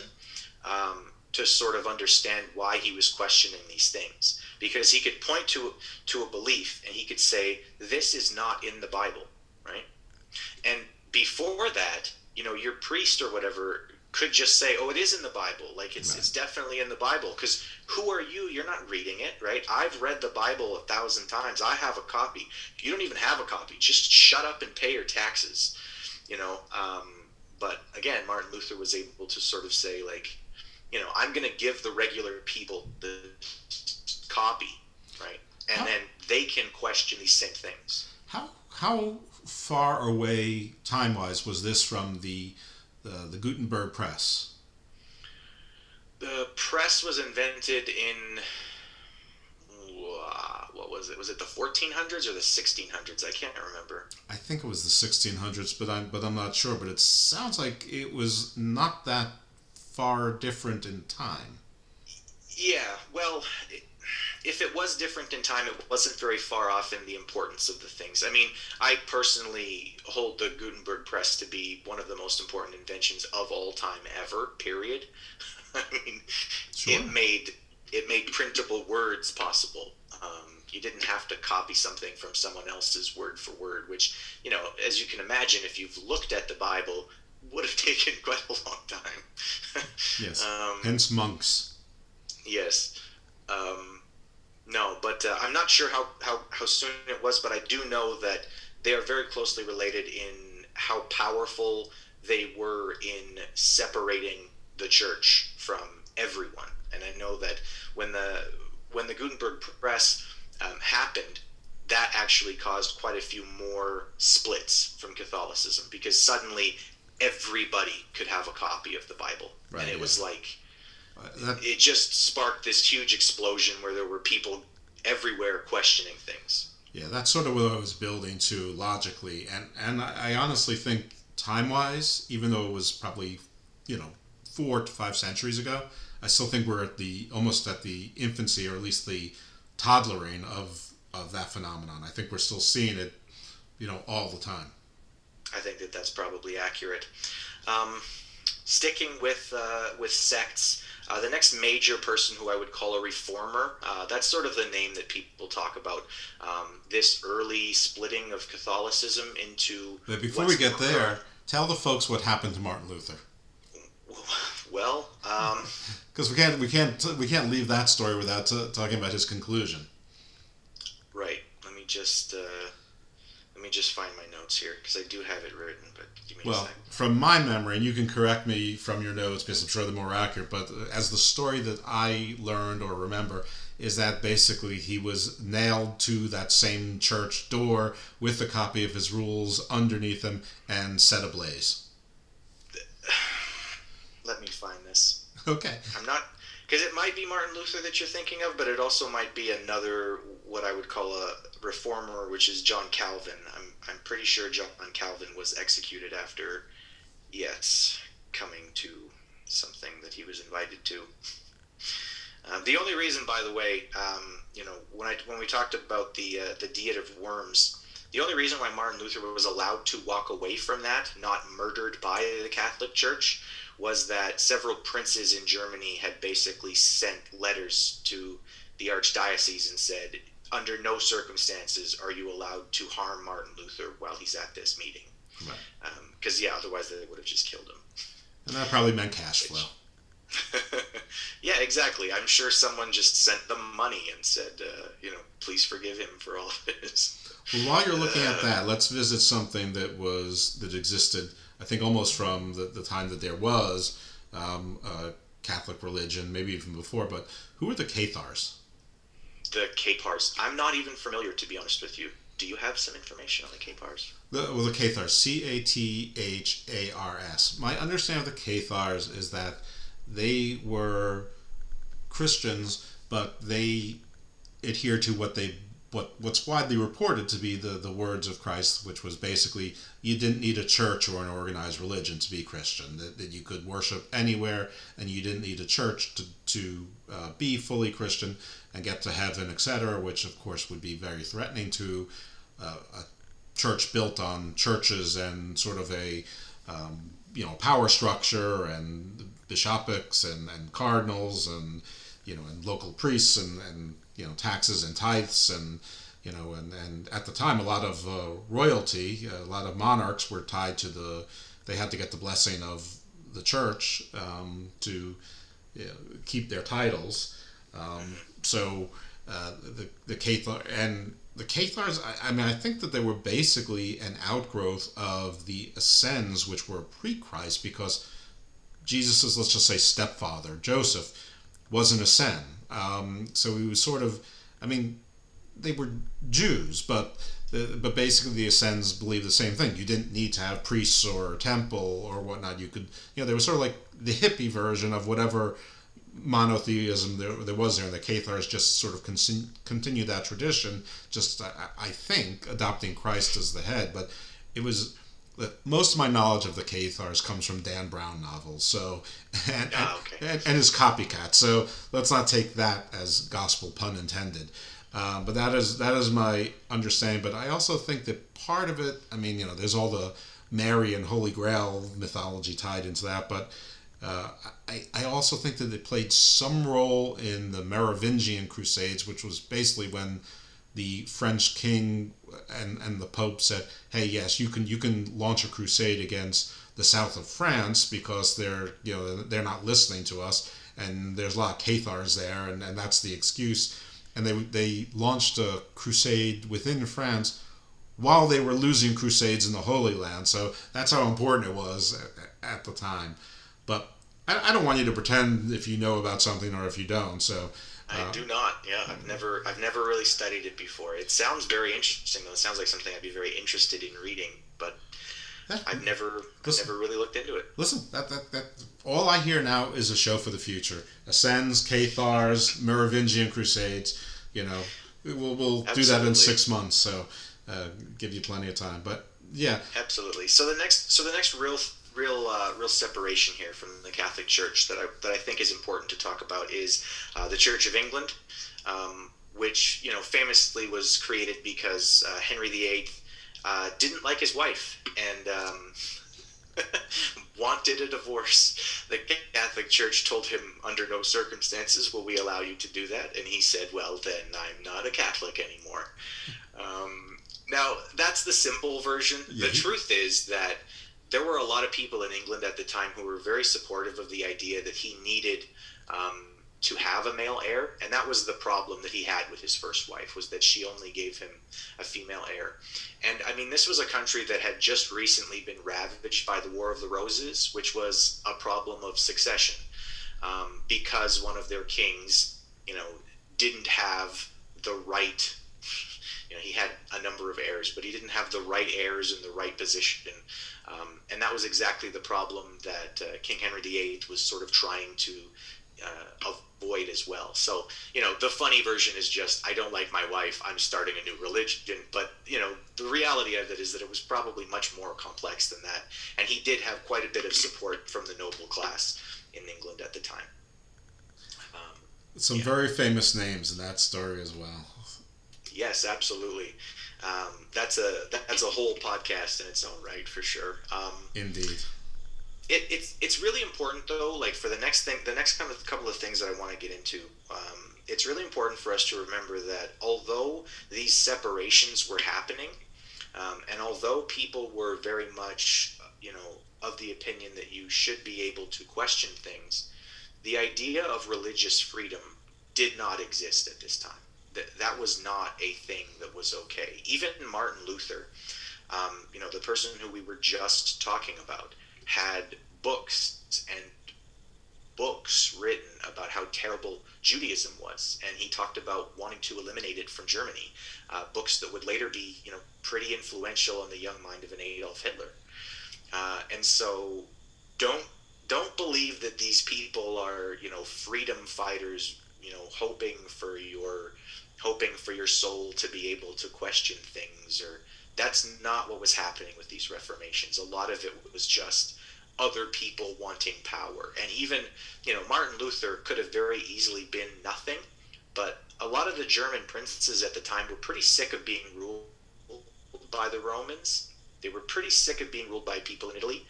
to sort of understand why he was questioning these things, because he could point to a belief and he could say, this is not in the Bible, right? And before that, your priest or whatever could just say, oh, it is in the Bible, like it's definitely in the Bible, because who are you? You're not reading it, right? I've read the Bible 1,000 times. I have a copy. You don't even have a copy. Just shut up and pay your taxes, but again, Martin Luther was able to sort of say, like, I'm going to give the regular people the copy, right? And then they can question these same things. How far away time-wise was this from the Gutenberg press? The press was invented in what was it? Was it the 1400s or the 1600s? I can't remember. I think it was the 1600s, but I'm not sure. But it sounds like it was not that far different in time. Yeah, well, if it was different in time, it wasn't very far off in the importance of the things. I mean, I personally hold the Gutenberg press to be one of the most important inventions of all time ever, period. I mean, sure. It made printable words possible. You didn't have to copy something from someone else's word for word, which, as you can imagine, if you've looked at the Bible, would have taken quite a long time. Yes. Hence monks. Yes. No, but I'm not sure how soon it was, but I do know that they are very closely related in how powerful they were in separating the church from everyone. And I know that when the Gutenberg press happened, that actually caused quite a few more splits from Catholicism, because suddenly everybody could have a copy of the Bible. Right, and it was like, it just sparked this huge explosion where there were people everywhere questioning things. Yeah, that's sort of what I was building to logically. And I honestly think time-wise, even though it was probably, 4 to 5 centuries ago, I still think we're almost at the infancy, or at least the toddlering of that phenomenon. I think we're still seeing it, all the time. I think that's probably accurate. Sticking with sects, the next major person who I would call a reformer, that's sort of the name that people talk about. This early splitting of Catholicism into. But before we get there, tell the folks what happened to Martin Luther. Well, because we can't leave that story without talking about his conclusion. Right. Let me just find my notes here, because I do have it written, but give me a second. From my memory, and you can correct me from your notes because I'm sure they're more accurate, but as the story that I learned or remember is that basically he was nailed to that same church door with a copy of his rules underneath him and set ablaze. Let me find this. Okay. I'm not, because it might be Martin Luther that you're thinking of, but it also might be another, what I would call a reformer, which is John Calvin. I'm pretty sure John Calvin was executed after, coming to something that he was invited to. The only reason, by the way, when we talked about the Diet of Worms, the only reason why Martin Luther was allowed to walk away from that, not murdered by the Catholic Church, was that several princes in Germany had basically sent letters to the archdiocese and said, under no circumstances are you allowed to harm Martin Luther while he's at this meeting. Because, otherwise they would have just killed him. And that probably meant cash flow. Yeah, exactly. I'm sure someone just sent them money and said, please forgive him for all of this. Well, while you're looking at that, let's visit something that existed, I think, almost from the time that there was Catholic religion, maybe even before. But who were the Cathars? The Cathars. I'm not even familiar, to be honest with you. Do you have some information on the Cathars? The Cathars, Cathars. My understanding of the Cathars is that they were Christians, but they adhered to what's widely reported to be the words of Christ, which was basically you didn't need a church or an organized religion to be Christian, that you could worship anywhere and you didn't need a church to be fully Christian and get to heaven, etc., which of course would be very threatening to a church built on churches and sort of a power structure and bishoprics and cardinals and and local priests and taxes and tithes and at the time a lot of royalty, a lot of monarchs were tied to they had to get the blessing of the church to keep their titles. So the Cathars, I think that they were basically an outgrowth of the Essenes, which were pre-Christ, because Jesus' let's just say stepfather Joseph was an Essene. So he was sort of, they were Jews, but basically the Essenes believed the same thing. You didn't need to have priests or a temple or whatnot. You could, they were sort of like the hippie version of whatever monotheism there was there. And the Cathars just sort of continued that tradition, just, I think, adopting Christ as the head. But it was... most of my knowledge of the Cathars comes from Dan Brown novels, so and his copycat. So let's not take that as gospel, pun intended. But that is my understanding. But I also think that part of it, there's all the Mary and Holy Grail mythology tied into that. But I also think that it played some role in the Merovingian Crusades, which was basically when the French king and the Pope said, "Hey, yes, you can launch a crusade against the south of France because they're not listening to us, and there's a lot of Cathars there, and that's the excuse." And they launched a crusade within France while they were losing crusades in the Holy Land. So that's how important it was at the time. But I don't want you to pretend if you know about something or if you don't. So. I do not. Yeah, I've never really studied it before. It sounds very interesting, though. It sounds like something I'd be very interested in reading, but I've never really looked into it. Listen, that all I hear now is a show for the future. Essenes, Cathars, Merovingian Crusades. We'll do that in 6 months. So give you plenty of time. But yeah, absolutely. So the next real separation here from the Catholic Church that I think is important to talk about is the Church of England, which famously was created because Henry VIII didn't like his wife and wanted a divorce. The Catholic Church told him under no circumstances will we allow you to do that, and he said, "Well, then I'm not a Catholic anymore." Now that's the simple version. The truth is that there were a lot of people in England at the time who were very supportive of the idea that he needed to have a male heir, and that was the problem that he had with his first wife, was that she only gave him a female heir. And this was a country that had just recently been ravaged by the War of the Roses, which was a problem of succession, because one of their kings, didn't have the right. He had a number of heirs, but he didn't have the right heirs in the right position. And that was exactly the problem that King Henry VIII was sort of trying to avoid as well. So, the funny version is just, I don't like my wife, I'm starting a new religion. But, the reality of it is that it was probably much more complex than that. And he did have quite a bit of support from the noble class in England at the time. Some very famous names in that story as well. Yes, absolutely. That's a whole podcast in its own right, for sure. Indeed. It's really important though. Like for the next couple of things that I want to get into, it's really important for us to remember that although these separations were happening, and although people were very much, of the opinion that you should be able to question things, the idea of religious freedom did not exist at this time. That was not a thing that was okay. Even Martin Luther, the person who we were just talking about, had books and books written about how terrible Judaism was, and he talked about wanting to eliminate it from Germany. Books that would later be, pretty influential in the young mind of an Adolf Hitler. And so, don't believe that these people are, freedom fighters, hoping for your soul to be able to question things. Or that's not what was happening with these reformations. A lot of it was just other people wanting power. And even, Martin Luther could have very easily been nothing, but a lot of the German princes at the time were pretty sick of being ruled by the Romans. They were pretty sick of being ruled by people in Italy.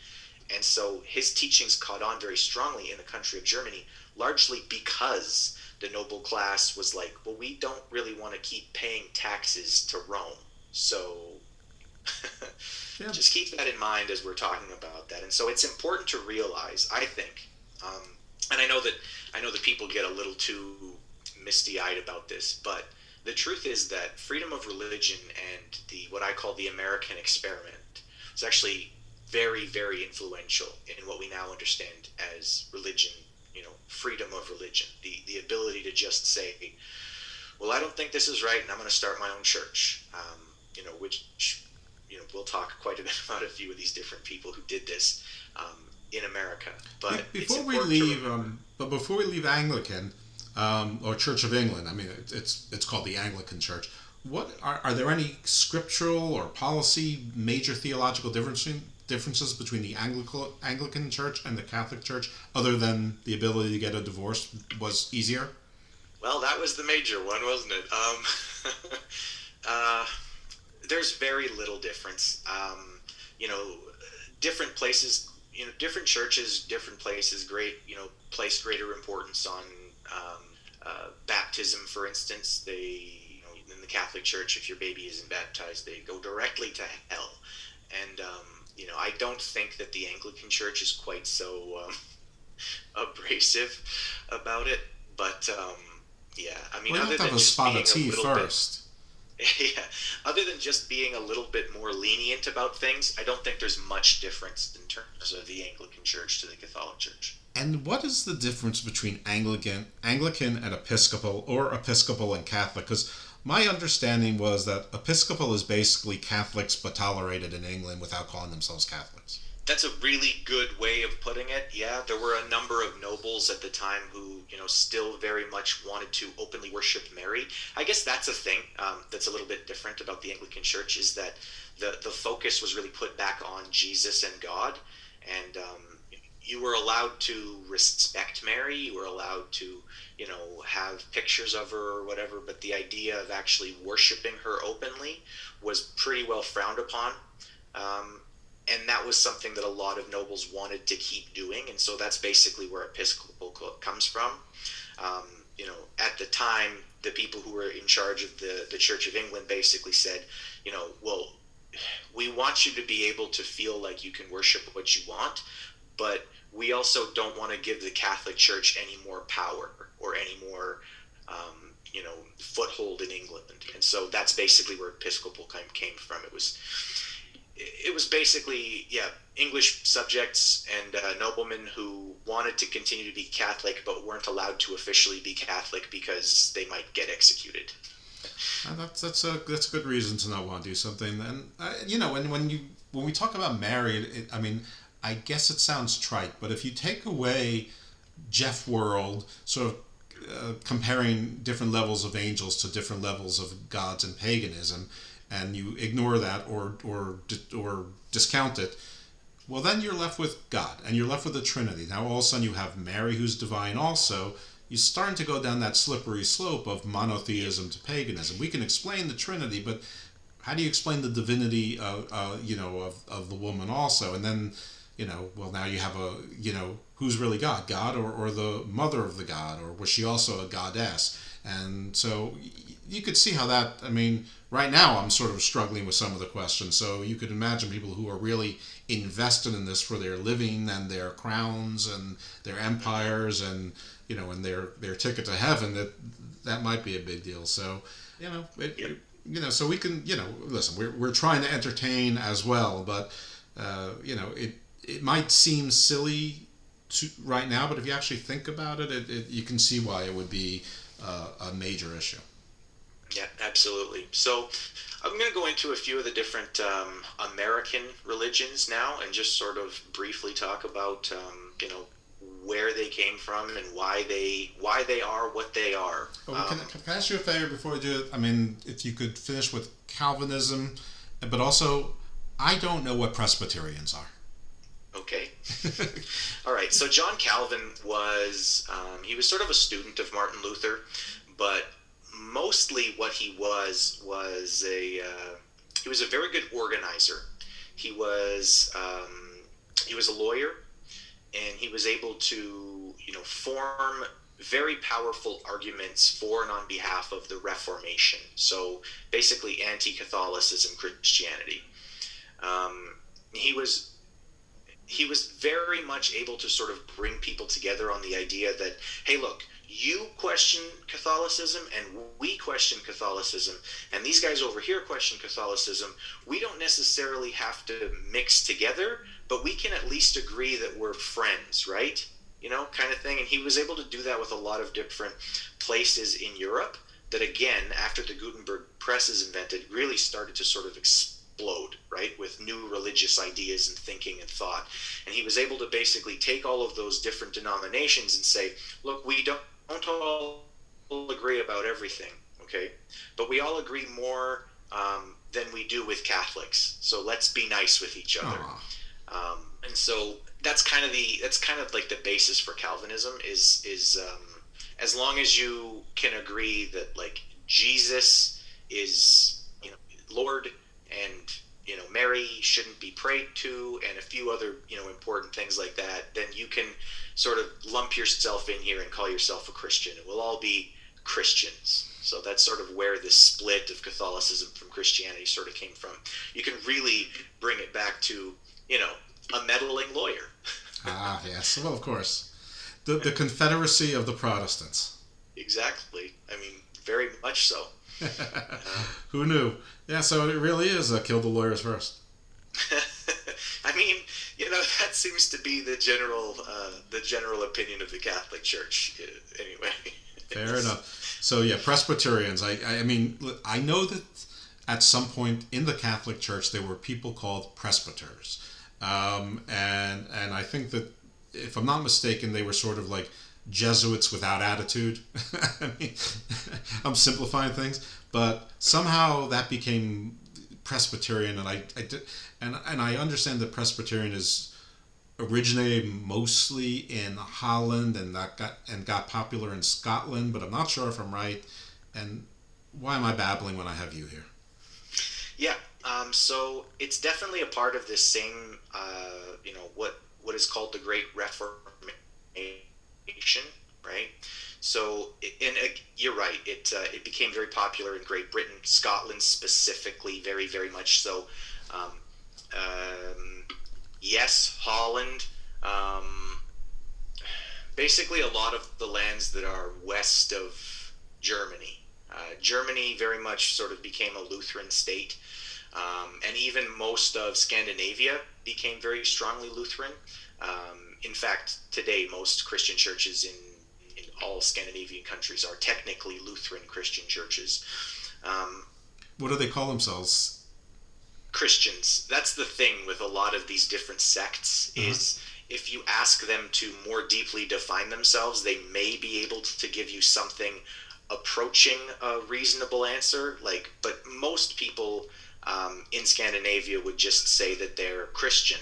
And so his teachings caught on very strongly in the country of Germany, largely because the noble class was like, well, we don't really want to keep paying taxes to Rome. So just keep that in mind as we're talking about that. And so it's important to realize, I think, and I know that people get a little too misty-eyed about this, but the truth is that freedom of religion and what I call the American experiment is actually very, very influential in what we now understand as religion, freedom of religion, the ability to just say, well, I don't think this is right, and I'm going to start my own church, which we'll talk quite a bit about a few of these different people who did this in America. But before we leave Anglican or Church of England, I mean, it's called the Anglican Church. What are there any scriptural or policy major theological differences between the Anglican Church and the Catholic Church, other than the ability to get a divorce was easier? Well, that was the major one, wasn't it? There's very little difference. Different places, different churches, different places, place greater importance on baptism, for instance. They, in the Catholic Church, if your baby isn't baptized, they go directly to hell. And, I don't think that the Anglican Church is quite so abrasive about it. But, I mean, other than just being a little bit... Yeah, other than just being a little bit more lenient about things, I don't think there's much difference in terms of the Anglican Church to the Catholic Church. And what is the difference between Anglican and Episcopal, or Episcopal and Catholic? Because my understanding was that Episcopal is basically Catholics but tolerated in England without calling themselves Catholics. That's a really good way of putting it. Yeah, there were a number of nobles at the time who, still very much wanted to openly worship Mary. I guess that's a thing that's a little bit different about the Anglican Church, is that the focus was really put back on Jesus and God. And you were allowed to respect Mary. You were allowed to, have pictures of her or whatever. But the idea of actually worshiping her openly was pretty well frowned upon. And that was something that a lot of nobles wanted to keep doing, and so that's basically where Episcopal comes from. At the time, the people who were in charge of the Church of England basically said, well, we want you to be able to feel like you can worship what you want, but we also don't want to give the Catholic Church any more power or any more, foothold in England. And so that's basically where Episcopal came from. It was basically, English subjects and noblemen who wanted to continue to be Catholic but weren't allowed to officially be Catholic because they might get executed. That's a good reason to not want to do something. And when we talk about Mary, I guess it sounds trite, but if you take away Jeff World, sort of comparing different levels of angels to different levels of gods and paganism, and you ignore that or discount it, well, then you're left with God, and you're left with the Trinity. Now, all of a sudden, you have Mary, who's divine also. You're starting to go down that slippery slope of monotheism to paganism. We can explain the Trinity, but how do you explain the divinity of the woman also? And then, well, now you have who's really God? God or the mother of the God? Or was she also a goddess? And so you could see how that, I mean, right now I'm sort of struggling with some of the questions. So you could imagine people who are really invested in this for their living and their crowns and their empires and, and their ticket to heaven, that might be a big deal. So, so we can, listen, we're trying to entertain as well, but, it might seem silly right now, but if you actually think about it, you can see why it would be a major issue. Yeah, absolutely. So I'm going to go into a few of the different American religions now and just sort of briefly talk about, where they came from and why they are what they are. Can I ask you a favor before we do it? I mean, if you could finish with Calvinism, but also, I don't know what Presbyterians are. Okay. All right. So John Calvin was, he was sort of a student of Martin Luther, but mostly what he was a very good organizer. He was a lawyer, and he was able to, form very powerful arguments for and on behalf of the Reformation. So basically anti-Catholicism Christianity. He was very much able to sort of bring people together on the idea that, hey, look, you question Catholicism and we question Catholicism, and these guys over here question Catholicism. We don't necessarily have to mix together, but we can at least agree that we're friends, right? Kind of thing. And he was able to do that with a lot of different places in Europe that, again, after the Gutenberg press is invented, really started to sort of explode, right, with new religious ideas and thinking and thought. And he was able to basically take all of those different denominations and say, look, we don't all agree about everything, okay, but we all agree more than we do with Catholics, so let's be nice with each other. And so that's kind of like the basis for Calvinism is as long as you can agree that, like, Jesus is Lord, and Mary shouldn't be prayed to, and a few other important things like that, then you can sort of lump yourself in here and call yourself a Christian. And we'll all be Christians. So that's sort of where this split of Catholicism from Christianity sort of came from. You can really bring it back to a meddling lawyer. Yes, well, of course, the Confederacy of the Protestants. Exactly. I mean, very much so. Who knew? Yeah, so it really is kill the lawyers first. I mean, that seems to be the general opinion of the Catholic Church, anyway. Fair enough. So yeah, Presbyterians. I mean, I know that at some point in the Catholic Church there were people called presbyters, and I think that, if I'm not mistaken, they were sort of like Jesuits without attitude. I mean, I'm simplifying things, but somehow that became Presbyterian, and I understand that Presbyterian is originated mostly in Holland and got popular in Scotland, but I'm not sure if I'm right. And why am I babbling when I have you here? Yeah, so it's definitely a part of this same, what is called the Great Reformation, right? So, you're right. It became very popular in Great Britain, Scotland specifically, very, very much so. Yes, Holland. Basically, a lot of the lands that are west of Germany. Germany very much sort of became a Lutheran state. And even most of Scandinavia became very strongly Lutheran. In fact, today, most Christian churches in all Scandinavian countries are technically Lutheran Christian churches. What do they call themselves? Christians. That's the thing with a lot of these different sects, is if you ask them to more deeply define themselves, they may be able to give you something approaching a reasonable answer. But most people in Scandinavia would just say that they're Christian.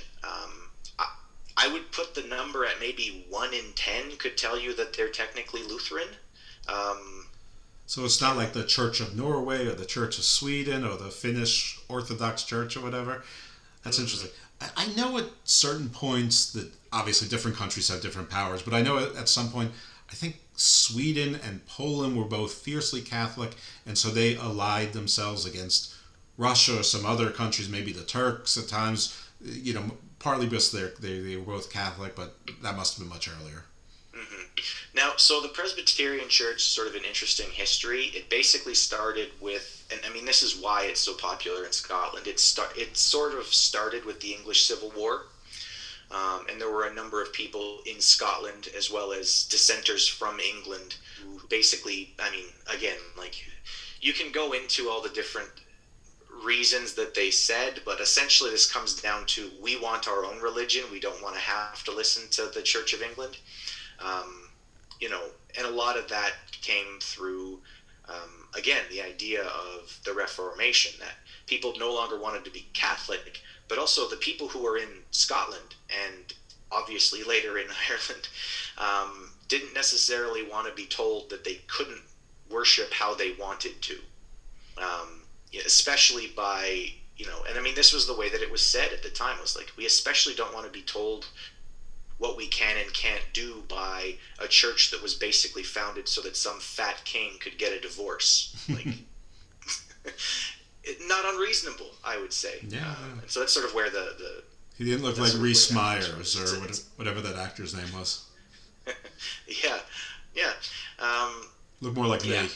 I would put the number at maybe 1 in 10 could tell you that they're technically Lutheran. So it's not like the Church of Norway or the Church of Sweden or the Finnish Orthodox Church or whatever. That's interesting. I know at certain points that obviously different countries have different powers, but I know at some point, I think Sweden and Poland were both fiercely Catholic, and so they allied themselves against Russia or some other countries, maybe the Turks at times, partly because they were both Catholic, but that must have been much earlier. Mm-hmm. Now, so the Presbyterian Church, sort of an interesting history. It basically started with, and I mean, this is why it's so popular in Scotland. It sort of started with the English Civil War. And there were a number of people in Scotland, as well as dissenters from England, who basically, I mean, again, like, you can go into all the different reasons that they said, but essentially this comes down to, we want our own religion. We don't want to have to listen to the Church of England. And a lot of that came through, again, the idea of the Reformation, that people no longer wanted to be Catholic, but also the people who were in Scotland and obviously later in Ireland didn't necessarily want to be told that they couldn't worship how they wanted to, especially by, and I mean, this was the way that it was said at the time, was like, we especially don't want to be told what we can and can't do by a church that was basically founded so that some fat king could get a divorce. Like, not unreasonable, I would say. Yeah. And so that's sort of where the he didn't look like Rhys Myers or whatever that actor's name was. Yeah. Looked more like me.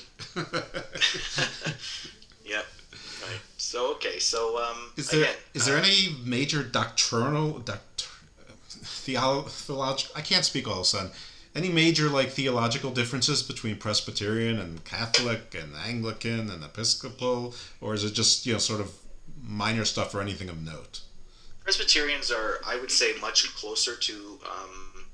Yep. Right. So okay. So is there any major theological? I can't speak all of a sudden. Any major theological differences between Presbyterian and Catholic and Anglican and Episcopal, or is it just sort of minor stuff or anything of note? Presbyterians are, I would say, much closer to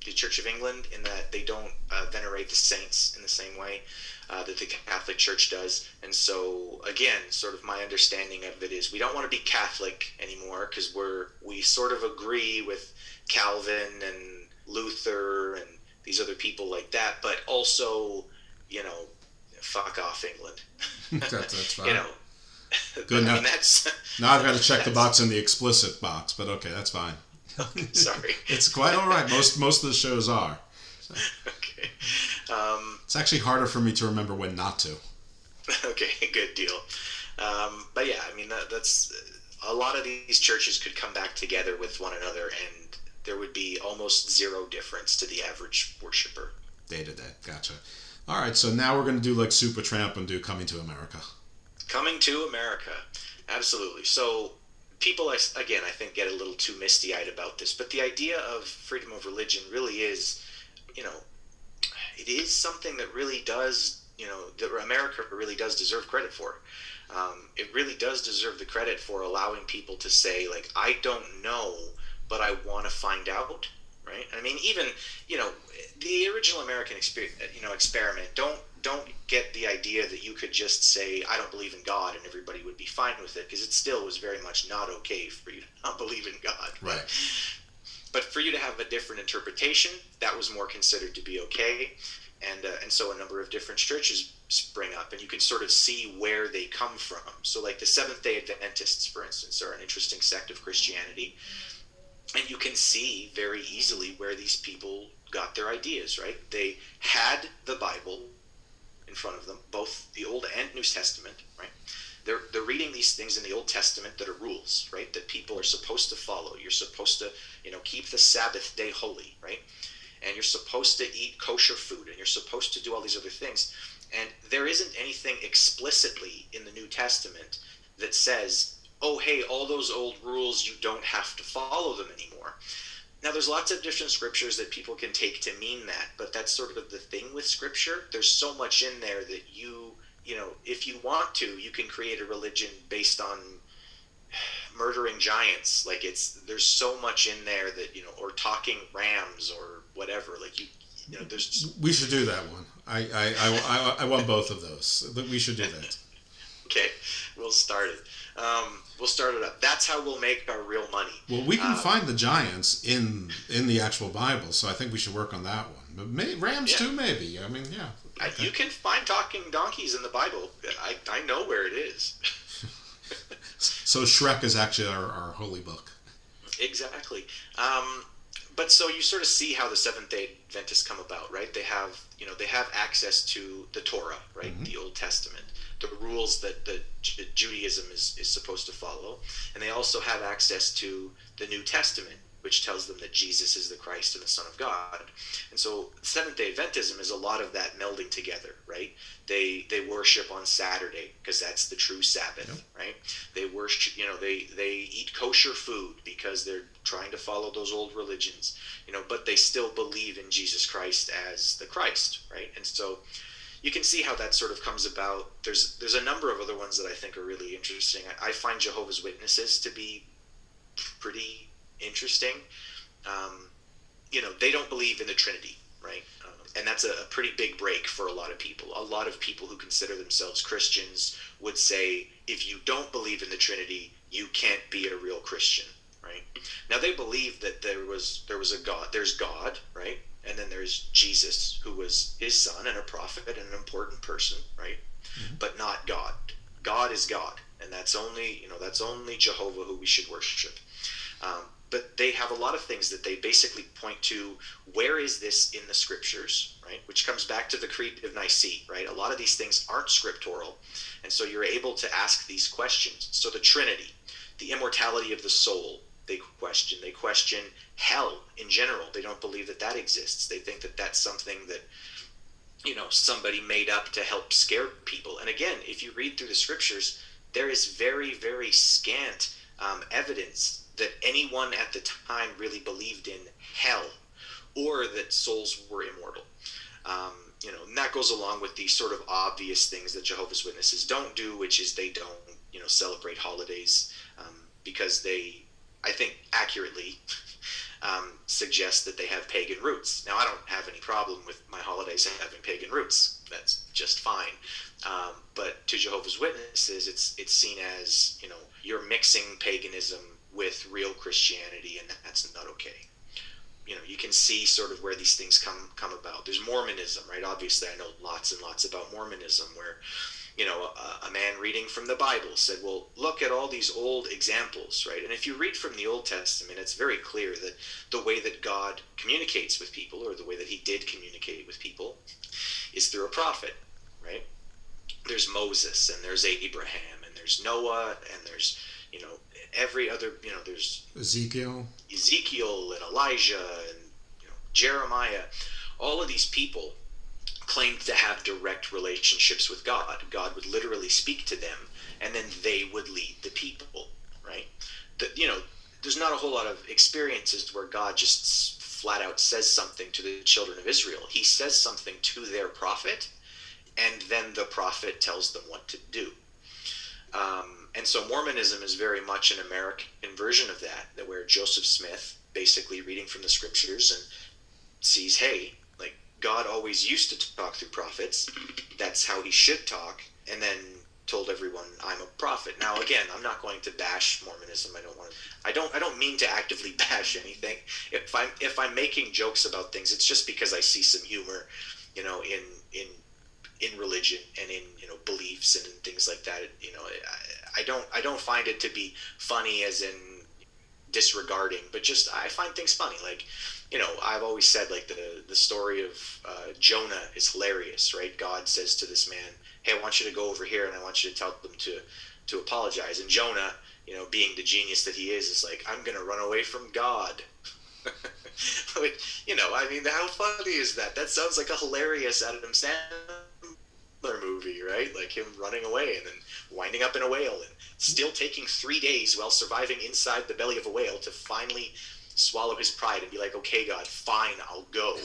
the Church of England in that they don't venerate the saints in the same way that the Catholic Church does. And so, again, sort of my understanding of it is we don't want to be Catholic anymore because we sort of agree with Calvin and Luther and these other people like that, but also, fuck off England. That's fine. Good enough. Now I've got to check the box in the explicit box, but okay, that's fine. Okay, sorry. It's quite all right. Most of the shows are. So. Okay. It's actually harder for me to remember when not to. Okay, good deal. But yeah, I mean, that's a lot of these churches could come back together with one another, and there would be almost zero difference to the average worshiper. Day to day. Gotcha. All right, so now we're going to do like Supertramp and do Coming to America. Coming to America. Absolutely. So people, I think, get a little too misty-eyed about this, but the idea of freedom of religion really is, it is something that really does, that America really does deserve credit for. It really does deserve the credit for allowing people to say, like, I don't know, but I want to find out, right? I mean, even, the original American experiment, don't get the idea that you could just say, I don't believe in God, and everybody would be fine with it, because it still was very much not okay for you to not believe in God. Right. But for you to have a different interpretation, that was more considered to be okay. And so a number of different churches spring up, and you can sort of see where they come from. So like the Seventh-day Adventists, for instance, are an interesting sect of Christianity. And you can see very easily where these people got their ideas, right? They had the Bible in front of them, both the Old and New Testament, right? They're reading these things in the Old Testament that are rules, right? That people are supposed to follow. You're supposed to, keep the Sabbath day holy, right? And you're supposed to eat kosher food, and you're supposed to do all these other things. And there isn't anything explicitly in the New Testament that says, oh, hey, all those old rules, you don't have to follow them anymore. Now, there's lots of different scriptures that people can take to mean that, but that's sort of the thing with scripture. There's so much in there that if you want to, you can create a religion based on murdering giants. Like, there's so much in there that, or talking rams or whatever. Like, there's... We should do that one. I want both of those. We should do that. Okay, we'll start it. We'll start it up. That's how we'll make our real money. Well, we can find the giants in the actual Bible, so I think we should work on that one. But rams too, maybe. I mean, yeah. Okay. You can find talking donkeys in the Bible. I know where it is. So Shrek is actually our holy book. Exactly. But so you sort of see how the Seventh-day Adventists come about, right? They have access to the Torah, right? Mm-hmm. The Old Testament, the rules that Judaism is supposed to follow, and they also have access to the New Testament, which tells them that Jesus is the Christ and the Son of God. And so Seventh-day Adventism is a lot of that melding together, right? They worship on Saturday because that's the true Sabbath, yep. Right? They worship, they eat kosher food because they're trying to follow those old religions, but they still believe in Jesus Christ as the Christ, right? And so you can see how that sort of comes about. There's a number of other ones that I think are really interesting. I find Jehovah's Witnesses to be pretty interesting. They don't believe in the Trinity, right? And that's a pretty big break for a lot of people. A lot of people who consider themselves Christians would say, if you don't believe in the Trinity, you can't be a real Christian, right? Now they believe that there was a God. There's God, right? And then there's Jesus, who was his son and a prophet and an important person, right? Mm-hmm. But not God. God is God, and that's only Jehovah who we should worship. But they have a lot of things that they basically point to. Where is this in the scriptures, right? Which comes back to the Creed of Nicaea, right? A lot of these things aren't scriptural, and so you're able to ask these questions. So the Trinity, the immortality of the soul, they question. They question hell in general. They don't believe that exists. They think that that's something that somebody made up to help scare people. And again, if you read through the scriptures, there is very, very scant evidence that anyone at the time really believed in hell or that souls were immortal. And that goes along with the sort of obvious things that Jehovah's Witnesses don't do, which is they don't, celebrate holidays because they, I think, accurately suggest that they have pagan roots. Now, I don't have any problem with my holidays having pagan roots. That's just fine. But to Jehovah's Witnesses, it's seen as, you're mixing paganism with real Christianity, and that's not okay. You can see sort of where these things come about. There's Mormonism, right? Obviously, I know lots and lots about Mormonism, where a man reading from the Bible said, well, look at all these old examples, right? And if you read from the Old Testament, it's very clear that the way that God communicates with people, or the way that he did communicate with people, is through a prophet, right? There's Moses, and there's Abraham, and there's Noah, and there's every other, there's Ezekiel and Elijah and Jeremiah. All of these people claimed to have direct relationships with God. God would literally speak to them, and then they would lead the people, right? There's not a whole lot of experiences where God just flat out says something to the children of Israel. He says something to their prophet, and then the prophet tells them what to do. And so Mormonism is very much an American version of that where Joseph Smith, basically reading from the scriptures and sees, hey, like, God always used to talk through prophets. That's how he should talk. And then told everyone, I'm a prophet. Now, again, I'm not going to bash Mormonism. I don't mean to actively bash anything. If I'm making jokes about things, it's just because I see some humor, in religion and in beliefs and in things like that. I don't find it to be funny as in disregarding, but just I find things funny. Like, I've always said, like, the story of Jonah is hilarious, right? God says to this man, hey, I want you to go over here and I want you to tell them to apologize. And Jonah, being the genius that he is like, I'm going to run away from God. Like, how funny is that? That sounds like a hilarious Adam Sandler movie, right? Like him running away and then winding up in a whale and still taking 3 days while surviving inside the belly of a whale to finally swallow his pride and be like, okay, God, fine, I'll go.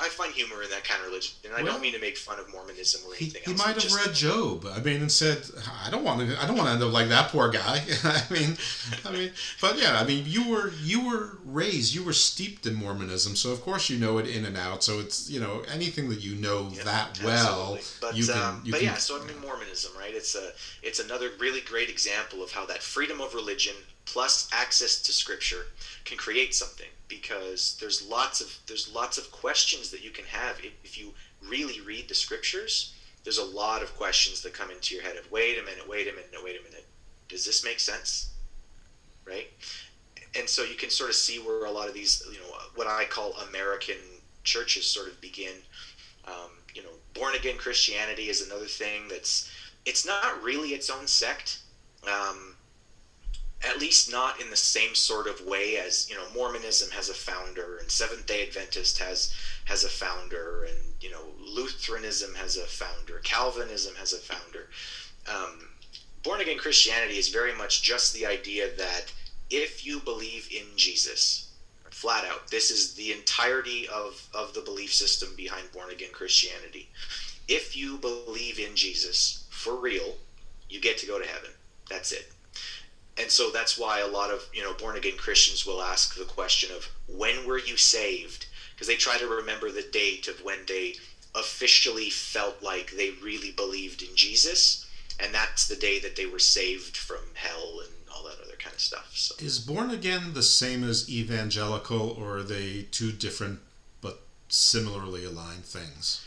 I find humor in that kind of religion, and I don't mean to make fun of Mormonism or anything else. He might have read Job, and said, I don't want to end up like that poor guy. But yeah, you were raised, you were steeped in Mormonism, so of course you know it in and out. So it's anything that that well, so Mormonism, right? It's another really great example of how that freedom of religion plus access to scripture can create something, because there's lots of questions that you can have if you really read the scriptures. There's a lot of questions that come into your head of wait a minute, does this make sense, right? And so you can sort of see where a lot of these, what I call American churches sort of begin. Born again Christianity is another thing it's not really its own sect, at least not in the same sort of way as, Mormonism has a founder, and Seventh-day Adventist has a founder, and, Lutheranism has a founder, Calvinism has a founder. Born again Christianity is very much just the idea that if you believe in Jesus, flat out, this is the entirety of the belief system behind born again Christianity. If you believe in Jesus for real, you get to go to heaven. That's it. And so that's why a lot of, born again Christians will ask the question of, when were you saved? Because they try to remember the date of when they officially felt like they really believed in Jesus, and that's the day that they were saved from hell and all that other kind of stuff. So. Is born again the same as evangelical, or are they two different but similarly aligned things?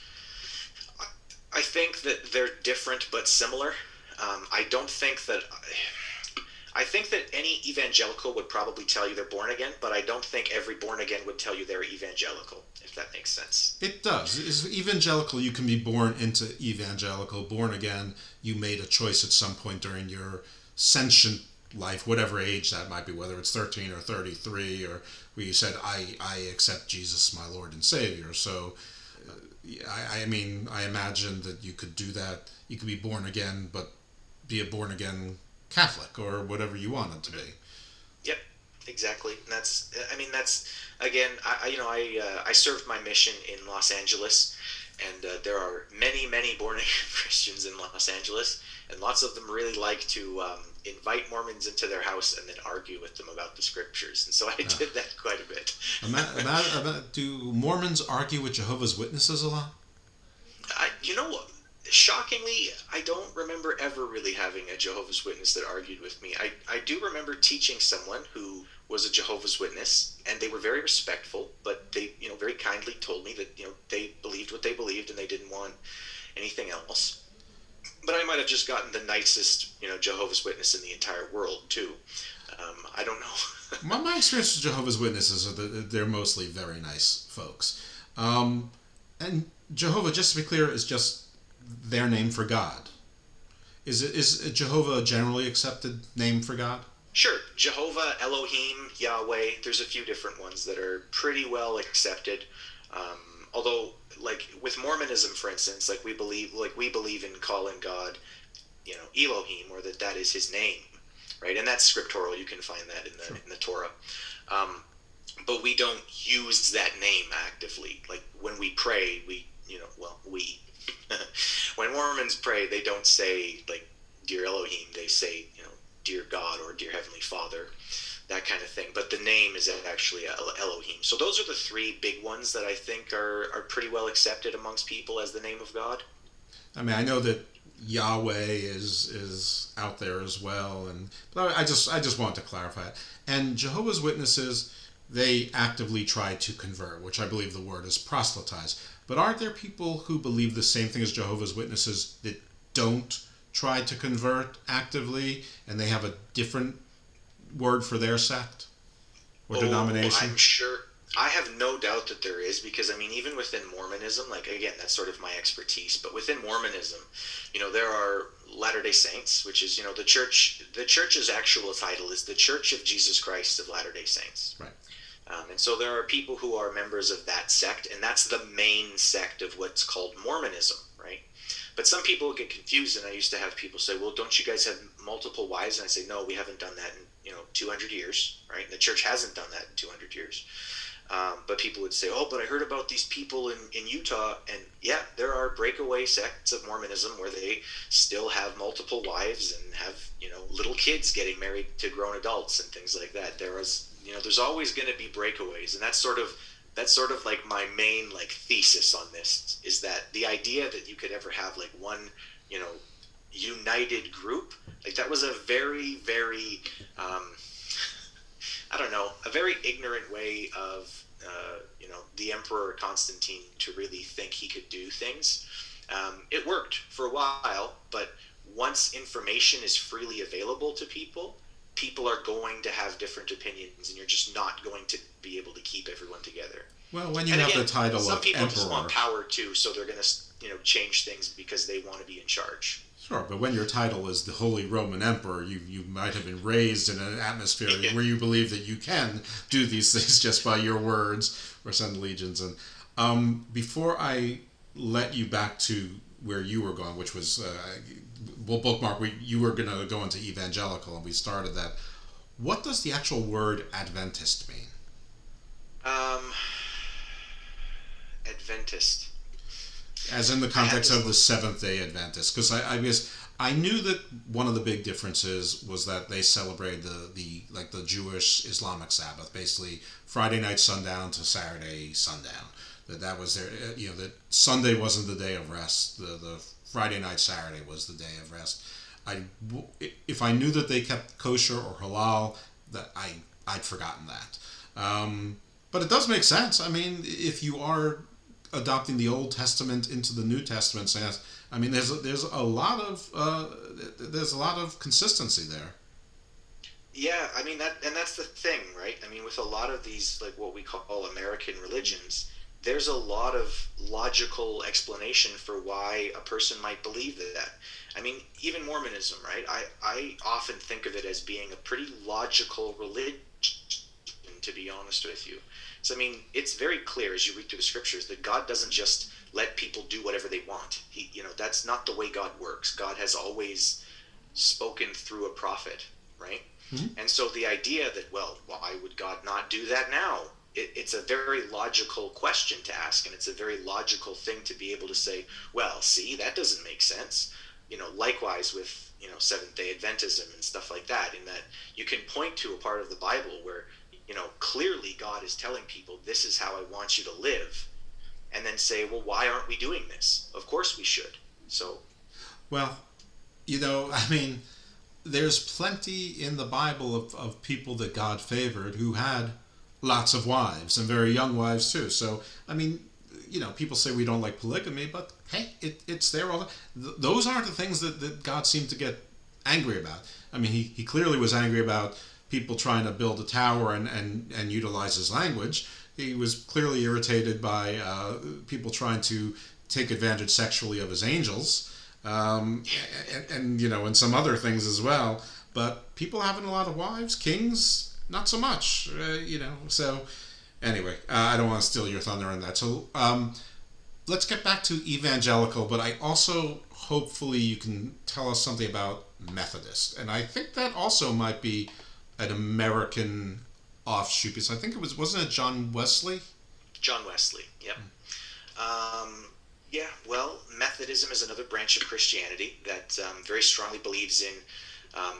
I think that they're different but similar. I think that any evangelical would probably tell you they're born again, but I don't think every born again would tell you they're evangelical, if that makes sense. It does. Is evangelical, you can be born into evangelical. Born again, you made a choice at some point during your sentient life, whatever age that might be, whether it's 13 or 33, or where you said, I accept Jesus, my Lord and Savior. So, I imagine that you could do that. You could be born again, but be a born again Catholic or whatever you want it to be. Yep, exactly. And that's again, I served my mission in Los Angeles, and there are many born again Christians in Los Angeles, and lots of them really like to invite Mormons into their house and then argue with them about the scriptures. And so I did that quite a bit. Do Mormons argue with Jehovah's Witnesses a lot? Shockingly, I don't remember ever really having a Jehovah's Witness that argued with me. I do remember teaching someone who was a Jehovah's Witness, and they were very respectful, but they, very kindly told me that, they believed what they believed and they didn't want anything else. But I might have just gotten the nicest, Jehovah's Witness in the entire world, too. I don't know. My experience with Jehovah's Witnesses are that they're mostly very nice folks. And Jehovah, just to be clear, is just their name for God. Is Jehovah a generally accepted name for God? Sure. Jehovah, Elohim, Yahweh, there's a few different ones that are pretty well accepted. Although, like with Mormonism, for instance, we believe in calling God, Elohim, or that is his name, right? And that's scriptural. You can find that in the Torah. But we don't use that name actively. Like when we pray, when Mormons pray, they don't say dear Elohim. They say dear God or dear Heavenly Father, that kind of thing. But the name is actually Elohim. So those are the three big ones that I think are pretty well accepted amongst people as the name of God. I know that Yahweh is out there as well, but I just want to clarify it. And Jehovah's Witnesses, they actively try to convert, which I believe the word is proselytize. But aren't there people who believe the same thing as Jehovah's Witnesses that don't try to convert actively, and they have a different word for their sect or denomination? I'm sure. I have no doubt that there is, because even within Mormonism, again, that's sort of my expertise, but within Mormonism, there are Latter-day Saints, which is, the church's actual title is the Church of Jesus Christ of Latter-day Saints. Right. And so there are people who are members of that sect, and that's the main sect of what's called Mormonism, right? But some people get confused, and I used to have people say, well, don't you guys have multiple wives? And I say, no, we haven't done that in 200 years, right? And the church hasn't done that in 200 years. But people would say, oh, but I heard about these people in Utah, and yeah, there are breakaway sects of Mormonism where they still have multiple wives and have little kids getting married to grown adults and things like that. There's always going to be breakaways, and that's sort of like my main thesis on this, is that the idea that you could ever have one united group, that was a very, very a very ignorant way of the Emperor Constantine to really think he could do things. It worked for a while, but once information is freely available to people, people are going to have different opinions, and you're just not going to be able to keep everyone together. Well, when you have the title some of people emperor, just want power too, so they're going to change things because they want to be in charge. Sure, but when your title is the Holy Roman Emperor, you might have been raised in an atmosphere where you believe that you can do these things just by your words or send legions. And before I let you back to where you were going, which was, we'll bookmark, you were going to go into evangelical, and we started that. What does the actual word Adventist mean? Adventist. As in the context of the Seventh-day Adventist, because I guess I knew that one of the big differences was that they celebrate the Jewish Islamic Sabbath, basically Friday night sundown to Saturday sundown. That was their, that Sunday wasn't the day of rest. The Friday night, Saturday was the day of rest. If I knew that they kept kosher or halal, that I'd forgotten that. But it does make sense. I mean, if you are adopting the Old Testament into the New Testament, I mean, there's a lot of consistency there. Yeah, I mean that's the thing, right? I mean, with a lot of these, like what we call American religions, there's a lot of logical explanation for why a person might believe that. I mean, even Mormonism, right? I often think of it as being a pretty logical religion, to be honest with you. So, I mean, it's very clear as you read through the scriptures that God doesn't just let people do whatever they want. That's not the way God works. God has always spoken through a prophet, right? Mm-hmm. And so the idea that, well, why would God not do that now? It's a very logical question to ask, and it's a very logical thing to be able to say, well, see, that doesn't make sense. Likewise with, Seventh-day Adventism and stuff like that, in that you can point to a part of the Bible where, clearly God is telling people, this is how I want you to live, and then say, well, why aren't we doing this? Of course we should. So, well, I mean, there's plenty in the Bible of people that God favored who had lots of wives, and very young wives too. So, I mean, people say we don't like polygamy, but hey, it's there all those aren't the things that God seemed to get angry about. I mean, he clearly was angry about people trying to build a tower and utilize his language. He was clearly irritated by people trying to take advantage sexually of his angels, and and some other things as well. But people having a lot of wives, kings, not so much, So anyway, I don't want to steal your thunder on that. So let's get back to evangelical, but I also, hopefully you can tell us something about Methodist. And I think that also might be an American offshoot, because I think wasn't it John Wesley? John Wesley, yep. Yeah, well, Methodism is another branch of Christianity that very strongly believes in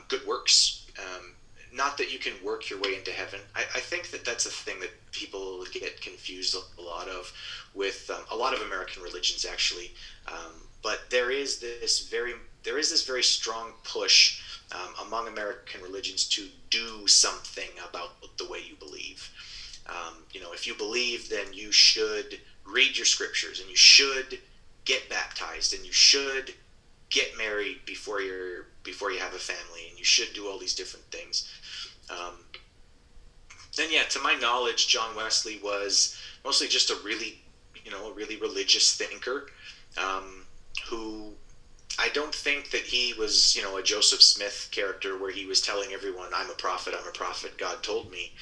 good works. Not that you can work your way into heaven. I think that's a thing that people get confused a lot of with a lot of American religions, actually. But there is this very strong push among American religions to do something about the way you believe. If you believe, then you should read your scriptures, and you should get baptized, and you should get married before you have a family, and you should do all these different things. And yeah, to my knowledge, John Wesley was mostly just a really religious thinker, who I don't think that he was, a Joseph Smith character where he was telling everyone, I'm a prophet, God told me.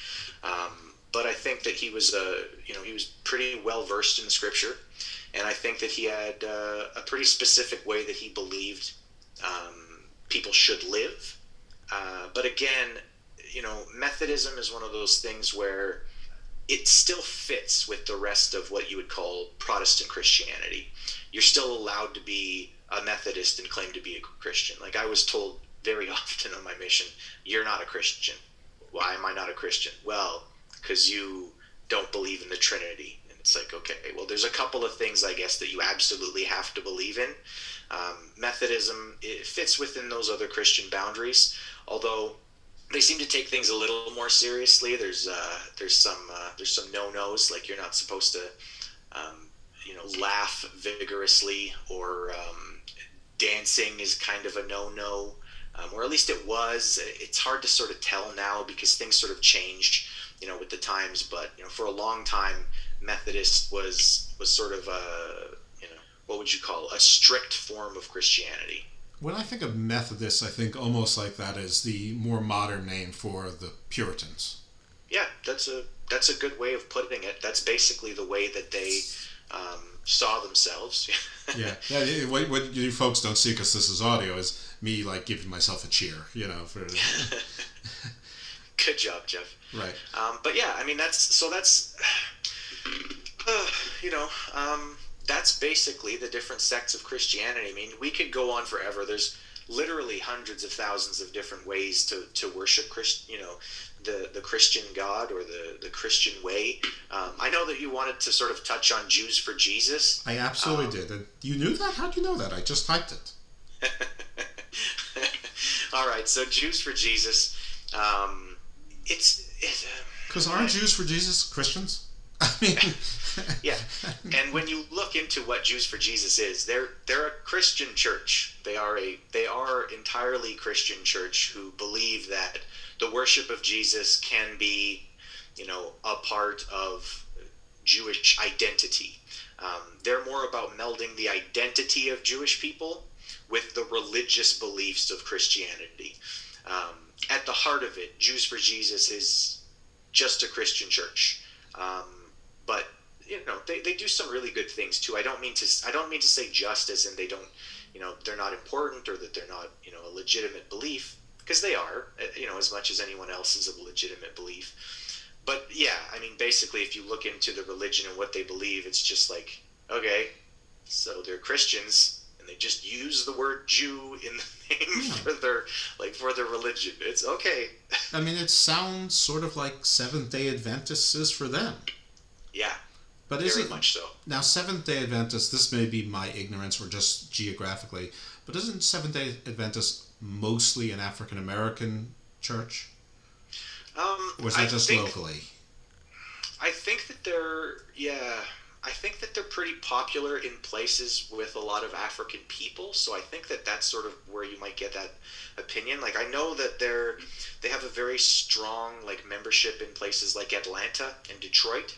But I think that he was he was pretty well versed in the scripture, and I think that he had a pretty specific way that he believed people should live. But again, Methodism is one of those things where it still fits with the rest of what you would call Protestant Christianity. You're still allowed to be a Methodist and claim to be a Christian. Like I was told very often on my mission, you're not a Christian. Why am I not a Christian? Well, because you don't believe in the Trinity. And it's like, okay, well, there's a couple of things, I guess, that you absolutely have to believe in. Methodism, it fits within those other Christian boundaries, although they seem to take things a little more seriously. There's some no-nos, like you're not supposed to laugh vigorously, or dancing is kind of a no-no. or at least it was. It's hard to sort of tell now because things sort of changed, with the times. But for a long time, Methodist was sort of what would you call a strict form of Christianity. When I think of Methodists, I think almost like that is the more modern name for the Puritans. Yeah, that's a good way of putting it. That's basically the way that they saw themselves. Yeah. What you folks don't see, because this is audio, is me like giving myself a cheer. For Good job, Jeff. Right. But yeah, I mean that's that's basically the different sects of Christianity. I mean, we could go on forever. There's literally hundreds of thousands of different ways to worship the Christian God or the Christian way. I know that you wanted to sort of touch on Jews for Jesus. I absolutely did. And you knew that? How'd you know that? I just typed it. All right, so Jews for Jesus. Because aren't Jews for Jesus Christians? I mean, yeah. And when you look into what Jews for Jesus is, they're a Christian church. They are entirely Christian church who believe that the worship of Jesus can be, a part of Jewish identity. They're more about melding the identity of Jewish people with the religious beliefs of Christianity. At the heart of it, Jews for Jesus is just a Christian church. But they do some really good things too. I don't mean to say just as in they don't, they're not important or that they're not, a legitimate belief, because they are, as much as anyone else is a legitimate belief. But yeah, I mean, basically, if you look into the religion and what they believe, it's just like, okay, so they're Christians and they just use the word Jew in the name for their religion. It's okay. I mean, it sounds sort of like Seventh-day Adventists is for them. Yeah, but very much so. Now, Seventh-day Adventists, this may be my ignorance or just geographically, but isn't Seventh-day Adventist mostly an African-American church? Or is that just locally? I think that they're pretty popular in places with a lot of African people, so I think that that's sort of where you might get that opinion. Like, I know that they have a very strong membership in places like Atlanta and Detroit.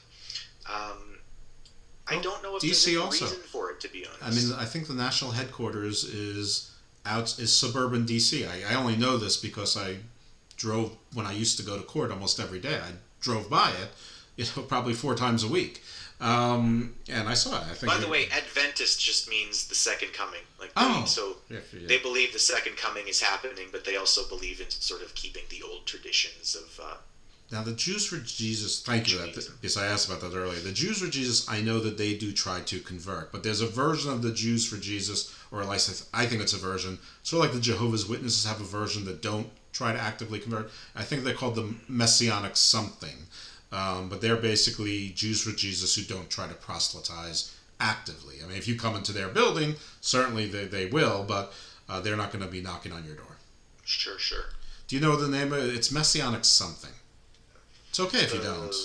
I don't know if DC there's any also. reason for it, to be honest. I mean, I think the national headquarters is suburban DC. I only know this because I drove, when I used to go to court almost every day, I drove by it, probably 4 times a week. And I saw it. By the way, Adventist just means the second coming. They believe the second coming is happening, but they also believe in sort of keeping the old traditions of... Now, the Jews for Jesus, thank you, because I asked about that earlier. The Jews for Jesus, I know that they do try to convert, but there's a version of the Jews for Jesus, or at least I think it's a version, sort of like the Jehovah's Witnesses have a version that don't try to actively convert. I think they're called the Messianic something, but they're basically Jews for Jesus who don't try to proselytize actively. I mean, if you come into their building, certainly they will, but they're not going to be knocking on your door. Sure. Do you know the name of it? It's Messianic something. It's okay if you don't.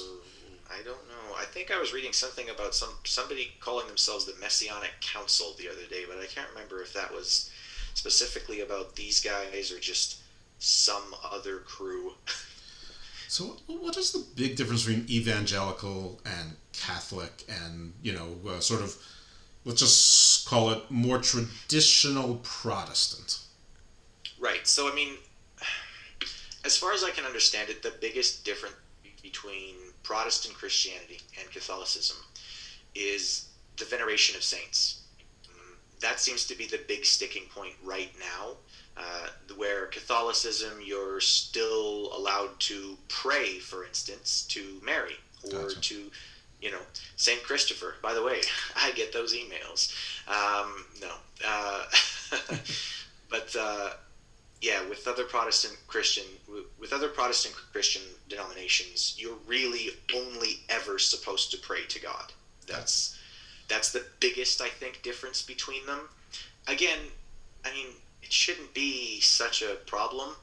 I don't know. I think I was reading something about somebody calling themselves the Messianic Council the other day, but I can't remember if that was specifically about these guys or just some other crew. So what is the big difference between evangelical and Catholic and, sort of, let's just call it more traditional Protestant? Right. So, I mean, as far as I can understand it, the biggest difference between Protestant Christianity and Catholicism is the veneration of saints. That seems to be the big sticking point right now, where Catholicism, you're still allowed to pray, for instance, to Mary or to, St. Christopher. By the way, I get those emails. Yeah, with other Protestant Christian denominations, you're really only ever supposed to pray to God. That's the biggest, I think, difference between them. Again, I mean, it shouldn't be such a problem.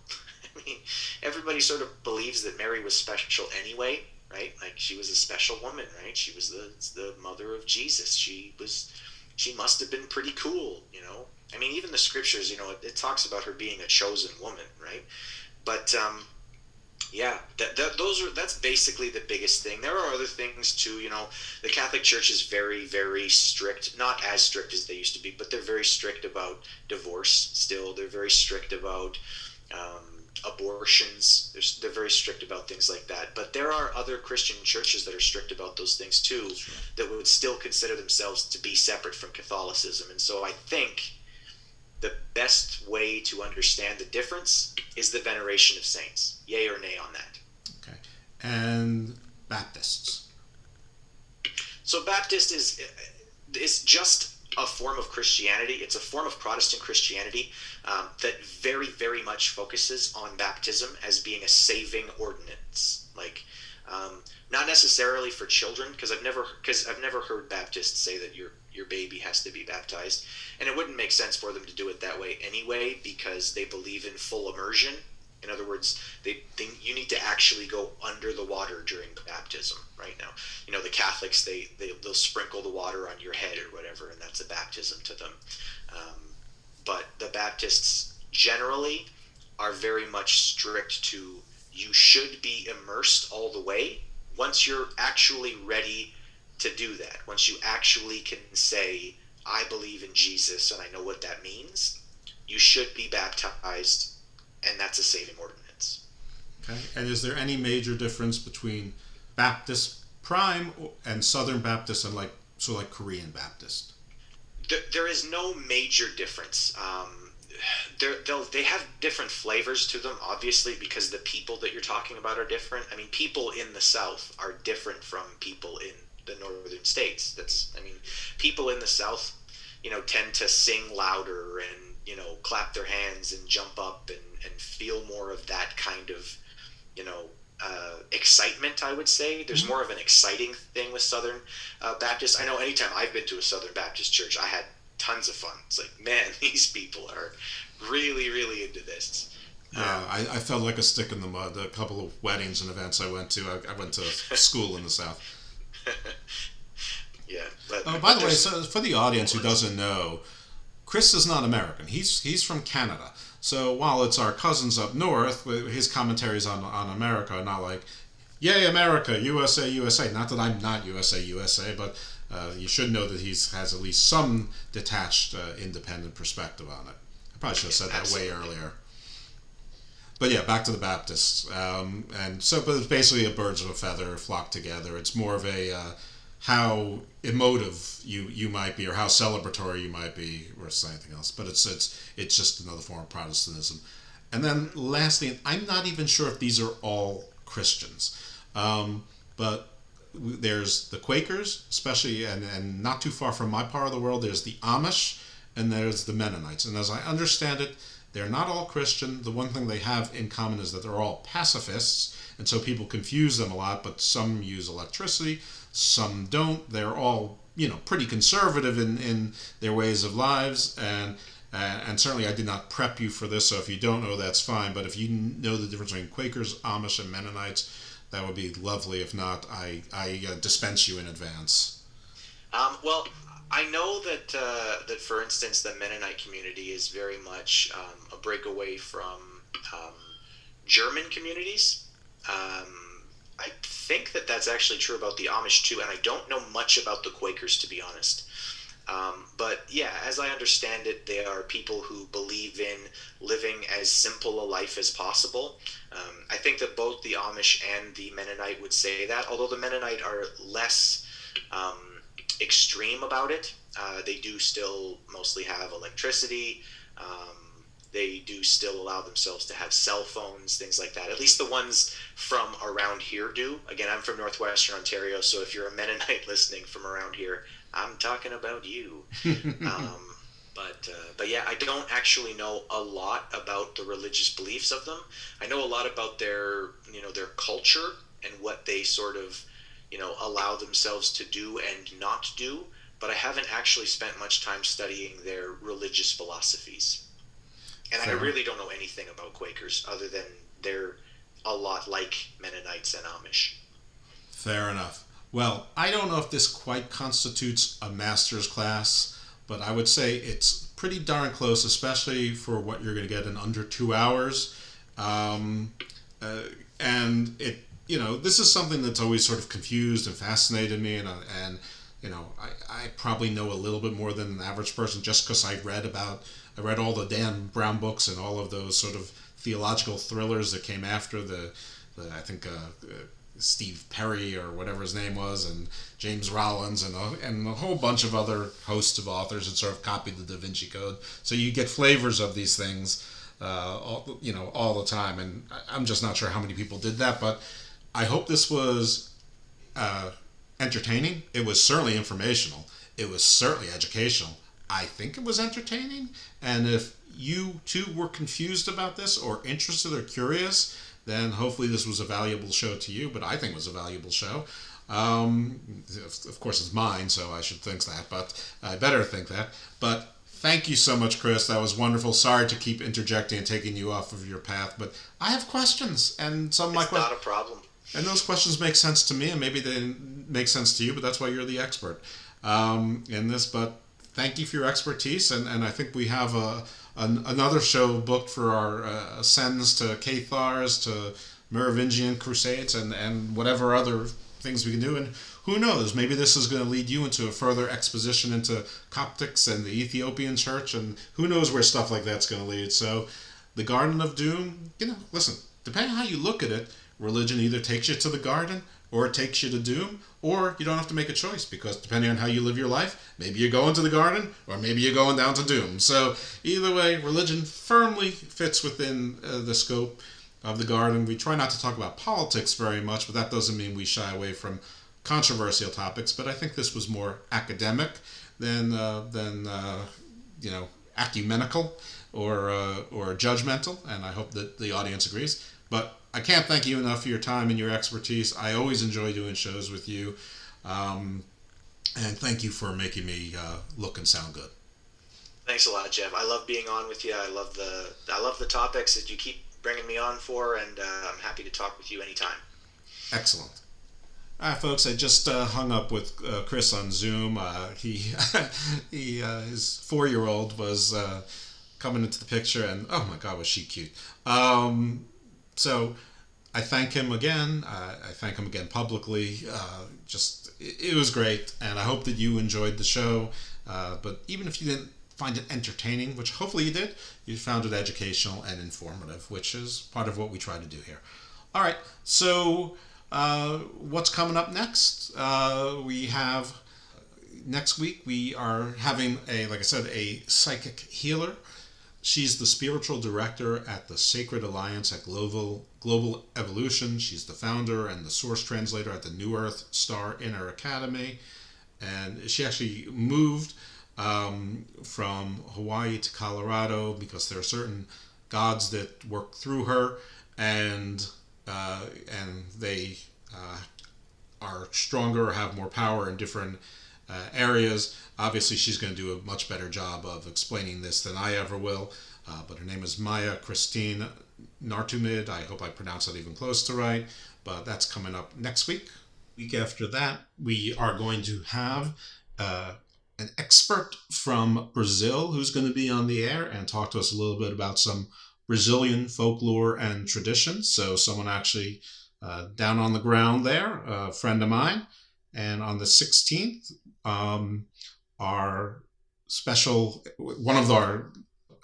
I mean, everybody sort of believes that Mary was special anyway, right? Like, she was a special woman, right? She was the mother of Jesus. She must have been pretty cool, I mean, even the scriptures, it talks about her being a chosen woman, right? But that's basically the biggest thing. There are other things too. The Catholic Church is very, very strict. Not as strict as they used to be, but they're very strict about divorce. Still, they're very strict about abortions. They're very strict about things like that. But there are other Christian churches that are strict about those things too, that would still consider themselves to be separate from Catholicism. And so I think the best way to understand the difference is the veneration of saints. Yay or nay on that? Okay. And Baptists? So Baptist is just a form of Christianity. It's a form of Protestant Christianity that very, very much focuses on baptism as being a saving ordinance. Like, not necessarily for children, because I've never heard Baptists say that your baby has to be baptized, and it wouldn't make sense for them to do it that way anyway, because they believe in full immersion. In other words, you need to actually go under the water during baptism. Right now, the Catholics they'll sprinkle the water on your head or whatever, and that's a baptism to them. But the Baptists generally are very much strict to, you should be immersed all the way. Once you're actually ready to do that, once you actually can say, I believe in Jesus and I know what that means, you should be baptized, and that's a saving ordinance. Okay. And is there any major difference between Baptist Prime and Southern Baptist and like Korean Baptist? There is no major difference. They have different flavors to them, obviously, because the people that you're talking about are different. I mean, people in the South are different from people in the northern states. People in the South, tend to sing louder and, clap their hands and jump up and feel more of that kind of, excitement, I would say. There's more of an exciting thing with Southern Baptists. I know anytime I've been to a Southern Baptist church, I had tons of fun. It's like, man, these people are really, really into this. Yeah, I felt like a stick in the mud. A couple of weddings and events I went to. I went to school in the South. Yeah. By the way, so for the audience who doesn't know, Chris is not American. He's from Canada. So while it's our cousins up north, his commentaries on America are not like, yay, America, USA, USA. Not that I'm not USA, USA, but you should know that he has at least some detached, independent perspective on it. I probably should have said that way earlier. But yeah, back to the Baptists. But it's basically a birds of a feather flock together. It's more of a how emotive you might be, or how celebratory you might be, versus anything else. But it's just another form of Protestantism. And then lastly, I'm not even sure if these are all Christians, but there's the Quakers, especially, and not too far from my part of the world, there's the Amish, and there's the Mennonites. And as I understand it, they're not all Christian. The one thing they have in common is that they're all pacifists, and so people confuse them a lot, but some use electricity, some don't. They're all, pretty conservative in their ways of lives, and certainly I did not prep you for this, so if you don't know, that's fine. But if you know the difference between Quakers, Amish, and Mennonites, that would be lovely. If not, I dispense you in advance. Well, I know that for instance, the Mennonite community is very much a breakaway from German communities. I think that's actually true about the Amish too, and I don't know much about the Quakers, to be honest. But yeah, as I understand it, they are people who believe in living as simple a life as possible. I think that both the Amish and the Mennonite would say that, although the Mennonite are less extreme about it. They do still mostly have electricity. They do still allow themselves to have cell phones, things like that. At least the ones from around here do. Again, I'm from Northwestern Ontario, so if you're a Mennonite listening from around here, I'm talking about you. But yeah, I don't actually know a lot about the religious beliefs of them. I know a lot about their culture and what they sort of, allow themselves to do and not do, but I haven't actually spent much time studying their religious philosophies. And I really don't know anything about Quakers other than they're a lot like Mennonites and Amish. Fair enough. Well, I don't know if this quite constitutes a master's class, but I would say it's pretty darn close, especially for what you're going to get in under 2 hours. And it, this is something that's always sort of confused and fascinated me, and I probably know a little bit more than an average person just because I read all the Dan Brown books and all of those sort of theological thrillers that came after I think Steve Perry or whatever his name was, and James Rollins, and a whole bunch of other hosts of authors that sort of copied the Da Vinci Code. So you get flavors of these things all the time, and I'm just not sure how many people did that, but I hope this was entertaining. It was certainly informational. It was certainly educational. I think it was entertaining, and if you too were confused about this or interested or curious, then hopefully this was a valuable show to you. But I think it was a valuable show. Of course, it's mine, so I should think that, but I better think that. But thank you so much, Chris. That was wonderful. Sorry to keep interjecting and taking you off of your path, but I have questions, and some of my questions. Not a problem. And those questions make sense to me, and maybe they didn't make sense to you, but that's why you're the expert in this. But thank you for your expertise, and I think we have another show booked for our ascends to Cathars, to Merovingian crusades, and whatever other things we can do. And who knows, maybe this is going to lead you into a further exposition into Coptics and the Ethiopian Church, and who knows where stuff like that's going to lead. So the Garden of Doom, listen, depending on how you look at it, religion either takes you to the garden or it takes you to doom, or you don't have to make a choice, because depending on how you live your life, maybe you're going to the garden or maybe you're going down to doom. So either way, religion firmly fits within the scope of the garden. We try not to talk about politics very much, but that doesn't mean we shy away from controversial topics. But I think this was more academic than ecumenical or judgmental, and I hope that the audience agrees. But I can't thank you enough for your time and your expertise. I always enjoy doing shows with you, and thank you for making me look and sound good. Thanks a lot, Jeff. I love being on with you. I love the topics that you keep bringing me on for, and I'm happy to talk with you anytime. Excellent. All right, folks. I just hung up with Chris on Zoom. His 4-year-old was coming into the picture, and oh my God, was she cute! So I thank him again. I thank him again publicly. It was great, and I hope that you enjoyed the show. But even if you didn't find it entertaining, which hopefully you did, you found it educational and informative, which is part of what we try to do here. All right, so what's coming up next? We have next week we are having a psychic healer. She's the spiritual director at the Sacred Alliance at Global Evolution. She's the founder and the source translator at the New Earth Star Inner Academy. And she actually moved from Hawaii to Colorado because there are certain gods that work through her, and they are stronger or have more power in different areas. Obviously, she's going to do a much better job of explaining this than I ever will. But her name is Maya Christine Nartumid. I hope I pronounced that even close to right. But that's coming up next week. Week after that, we are going to have an expert from Brazil who's going to be on the air and talk to us a little bit about some Brazilian folklore and traditions. So someone actually down on the ground there, a friend of mine. And on the 16th, one of our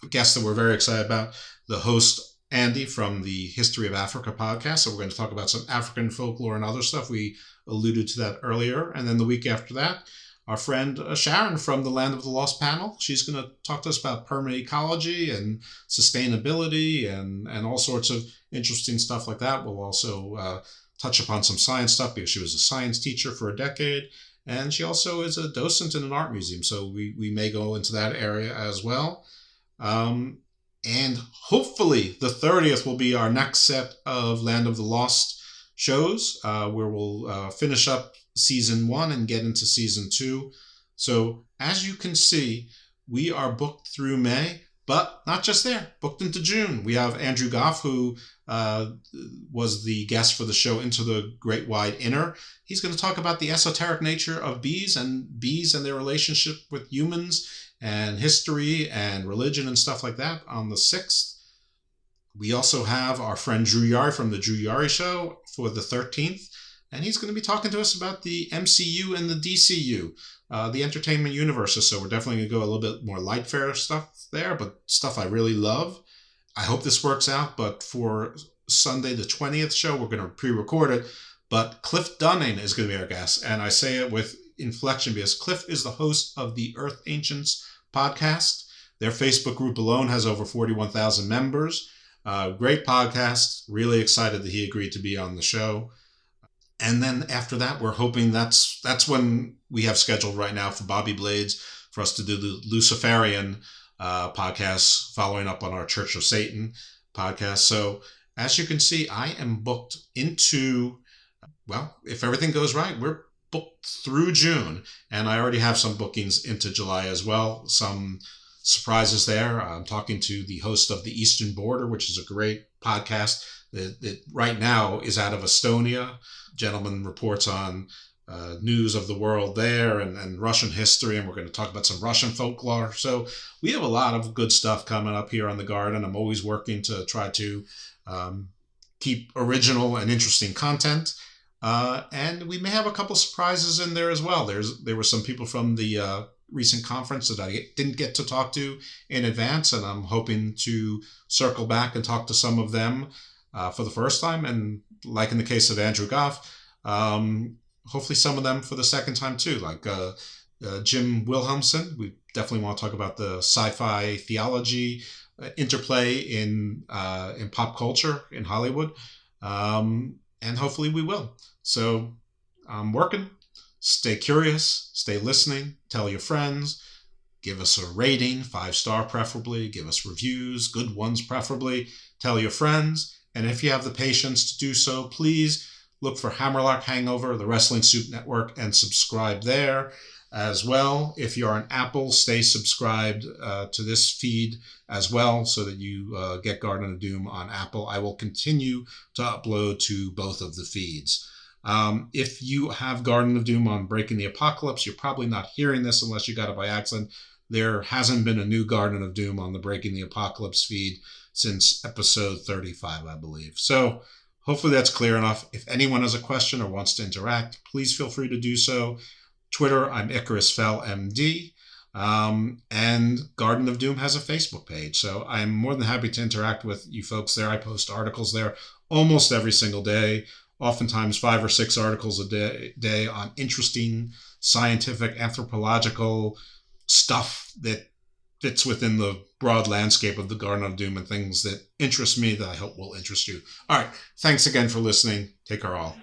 guests that we're very excited about, the host Andy from the History of Africa podcast. So we're going to talk about some African folklore and other stuff. We alluded to that earlier. And then the week after that, our friend Sharon from the Land of the Lost panel. She's going to talk to us about permanent ecology and sustainability and all sorts of interesting stuff like that. We'll also touch upon some science stuff because she was a science teacher for a decade. And she also is a docent in an art museum, so we may go into that area as well. And hopefully the 30th will be our next set of Land of the Lost shows, where we'll finish up Season 1 and get into Season 2. So as you can see, we are booked through May, but not just there, booked into June. We have Andrew Goff, who was the guest for the show Into the Great Wide Inner. He's going to talk about the esoteric nature of bees and their relationship with humans and history and religion and stuff like that on the 6th. We also have our friend Drew Yari from the Drew Yari Show for the 13th, and he's going to be talking to us about the MCU and the DCU, the entertainment universes. So we're definitely going to go a little bit more light fare stuff there, but stuff I really love. I hope this works out, but for Sunday the 20th show, we're going to pre-record it, but Cliff Dunning is going to be our guest, and I say it with inflection because Cliff is the host of the Earth Ancients podcast. Their Facebook group alone has over 41,000 members. Great podcast. Really excited that he agreed to be on the show. And then after that, we're hoping that's when we have scheduled right now for Bobby Blades for us to do the Luciferian podcast, following up on our Church of Satan podcast. So as you can see, I am booked into, well, if everything goes right, we're booked through June. And I already have some bookings into July as well. Some surprises there. I'm talking to the host of the Eastern Border, which is a great podcast that right now is out of Estonia. Gentleman reports on news of the world there and Russian history, and we're going to talk about some Russian folklore. So we have a lot of good stuff coming up here on The Garden. I'm always working to try to keep original and interesting content. And we may have a couple surprises in there as well. There were some people from the recent conference that I didn't get to talk to in advance, and I'm hoping to circle back and talk to some of them for the first time, and like in the case of Andrew Goff, hopefully some of them for the second time too, like Jim Wilhelmsen. We definitely want to talk about the sci-fi theology interplay in pop culture in Hollywood, and hopefully we will. So I'm working. Stay curious, stay listening, tell your friends, give us a rating, 5-star preferably, give us reviews, good ones preferably, tell your friends, and if you have the patience to do so, please look for Hammerlock Hangover, the Wrestling Soup Network, and subscribe there as well. If you're on Apple, stay subscribed to this feed as well so that you get Garden of Doom on Apple. I will continue to upload to both of the feeds. If you have Garden of Doom on Breaking the Apocalypse, you're probably not hearing this unless you got it by accident. There hasn't been a new Garden of Doom on the Breaking the Apocalypse feed since episode 35, I believe. So hopefully that's clear enough. If anyone has a question or wants to interact, please feel free to do so. Twitter, I'm Icarus Fell MD. And Garden of Doom has a Facebook page. So I'm more than happy to interact with you folks there. I post articles there almost every single day. Oftentimes 5 or 6 articles a day on interesting scientific, anthropological stuff that fits within the broad landscape of the Garden of Doom and things that interest me that I hope will interest you. All right. Thanks again for listening. Take care all.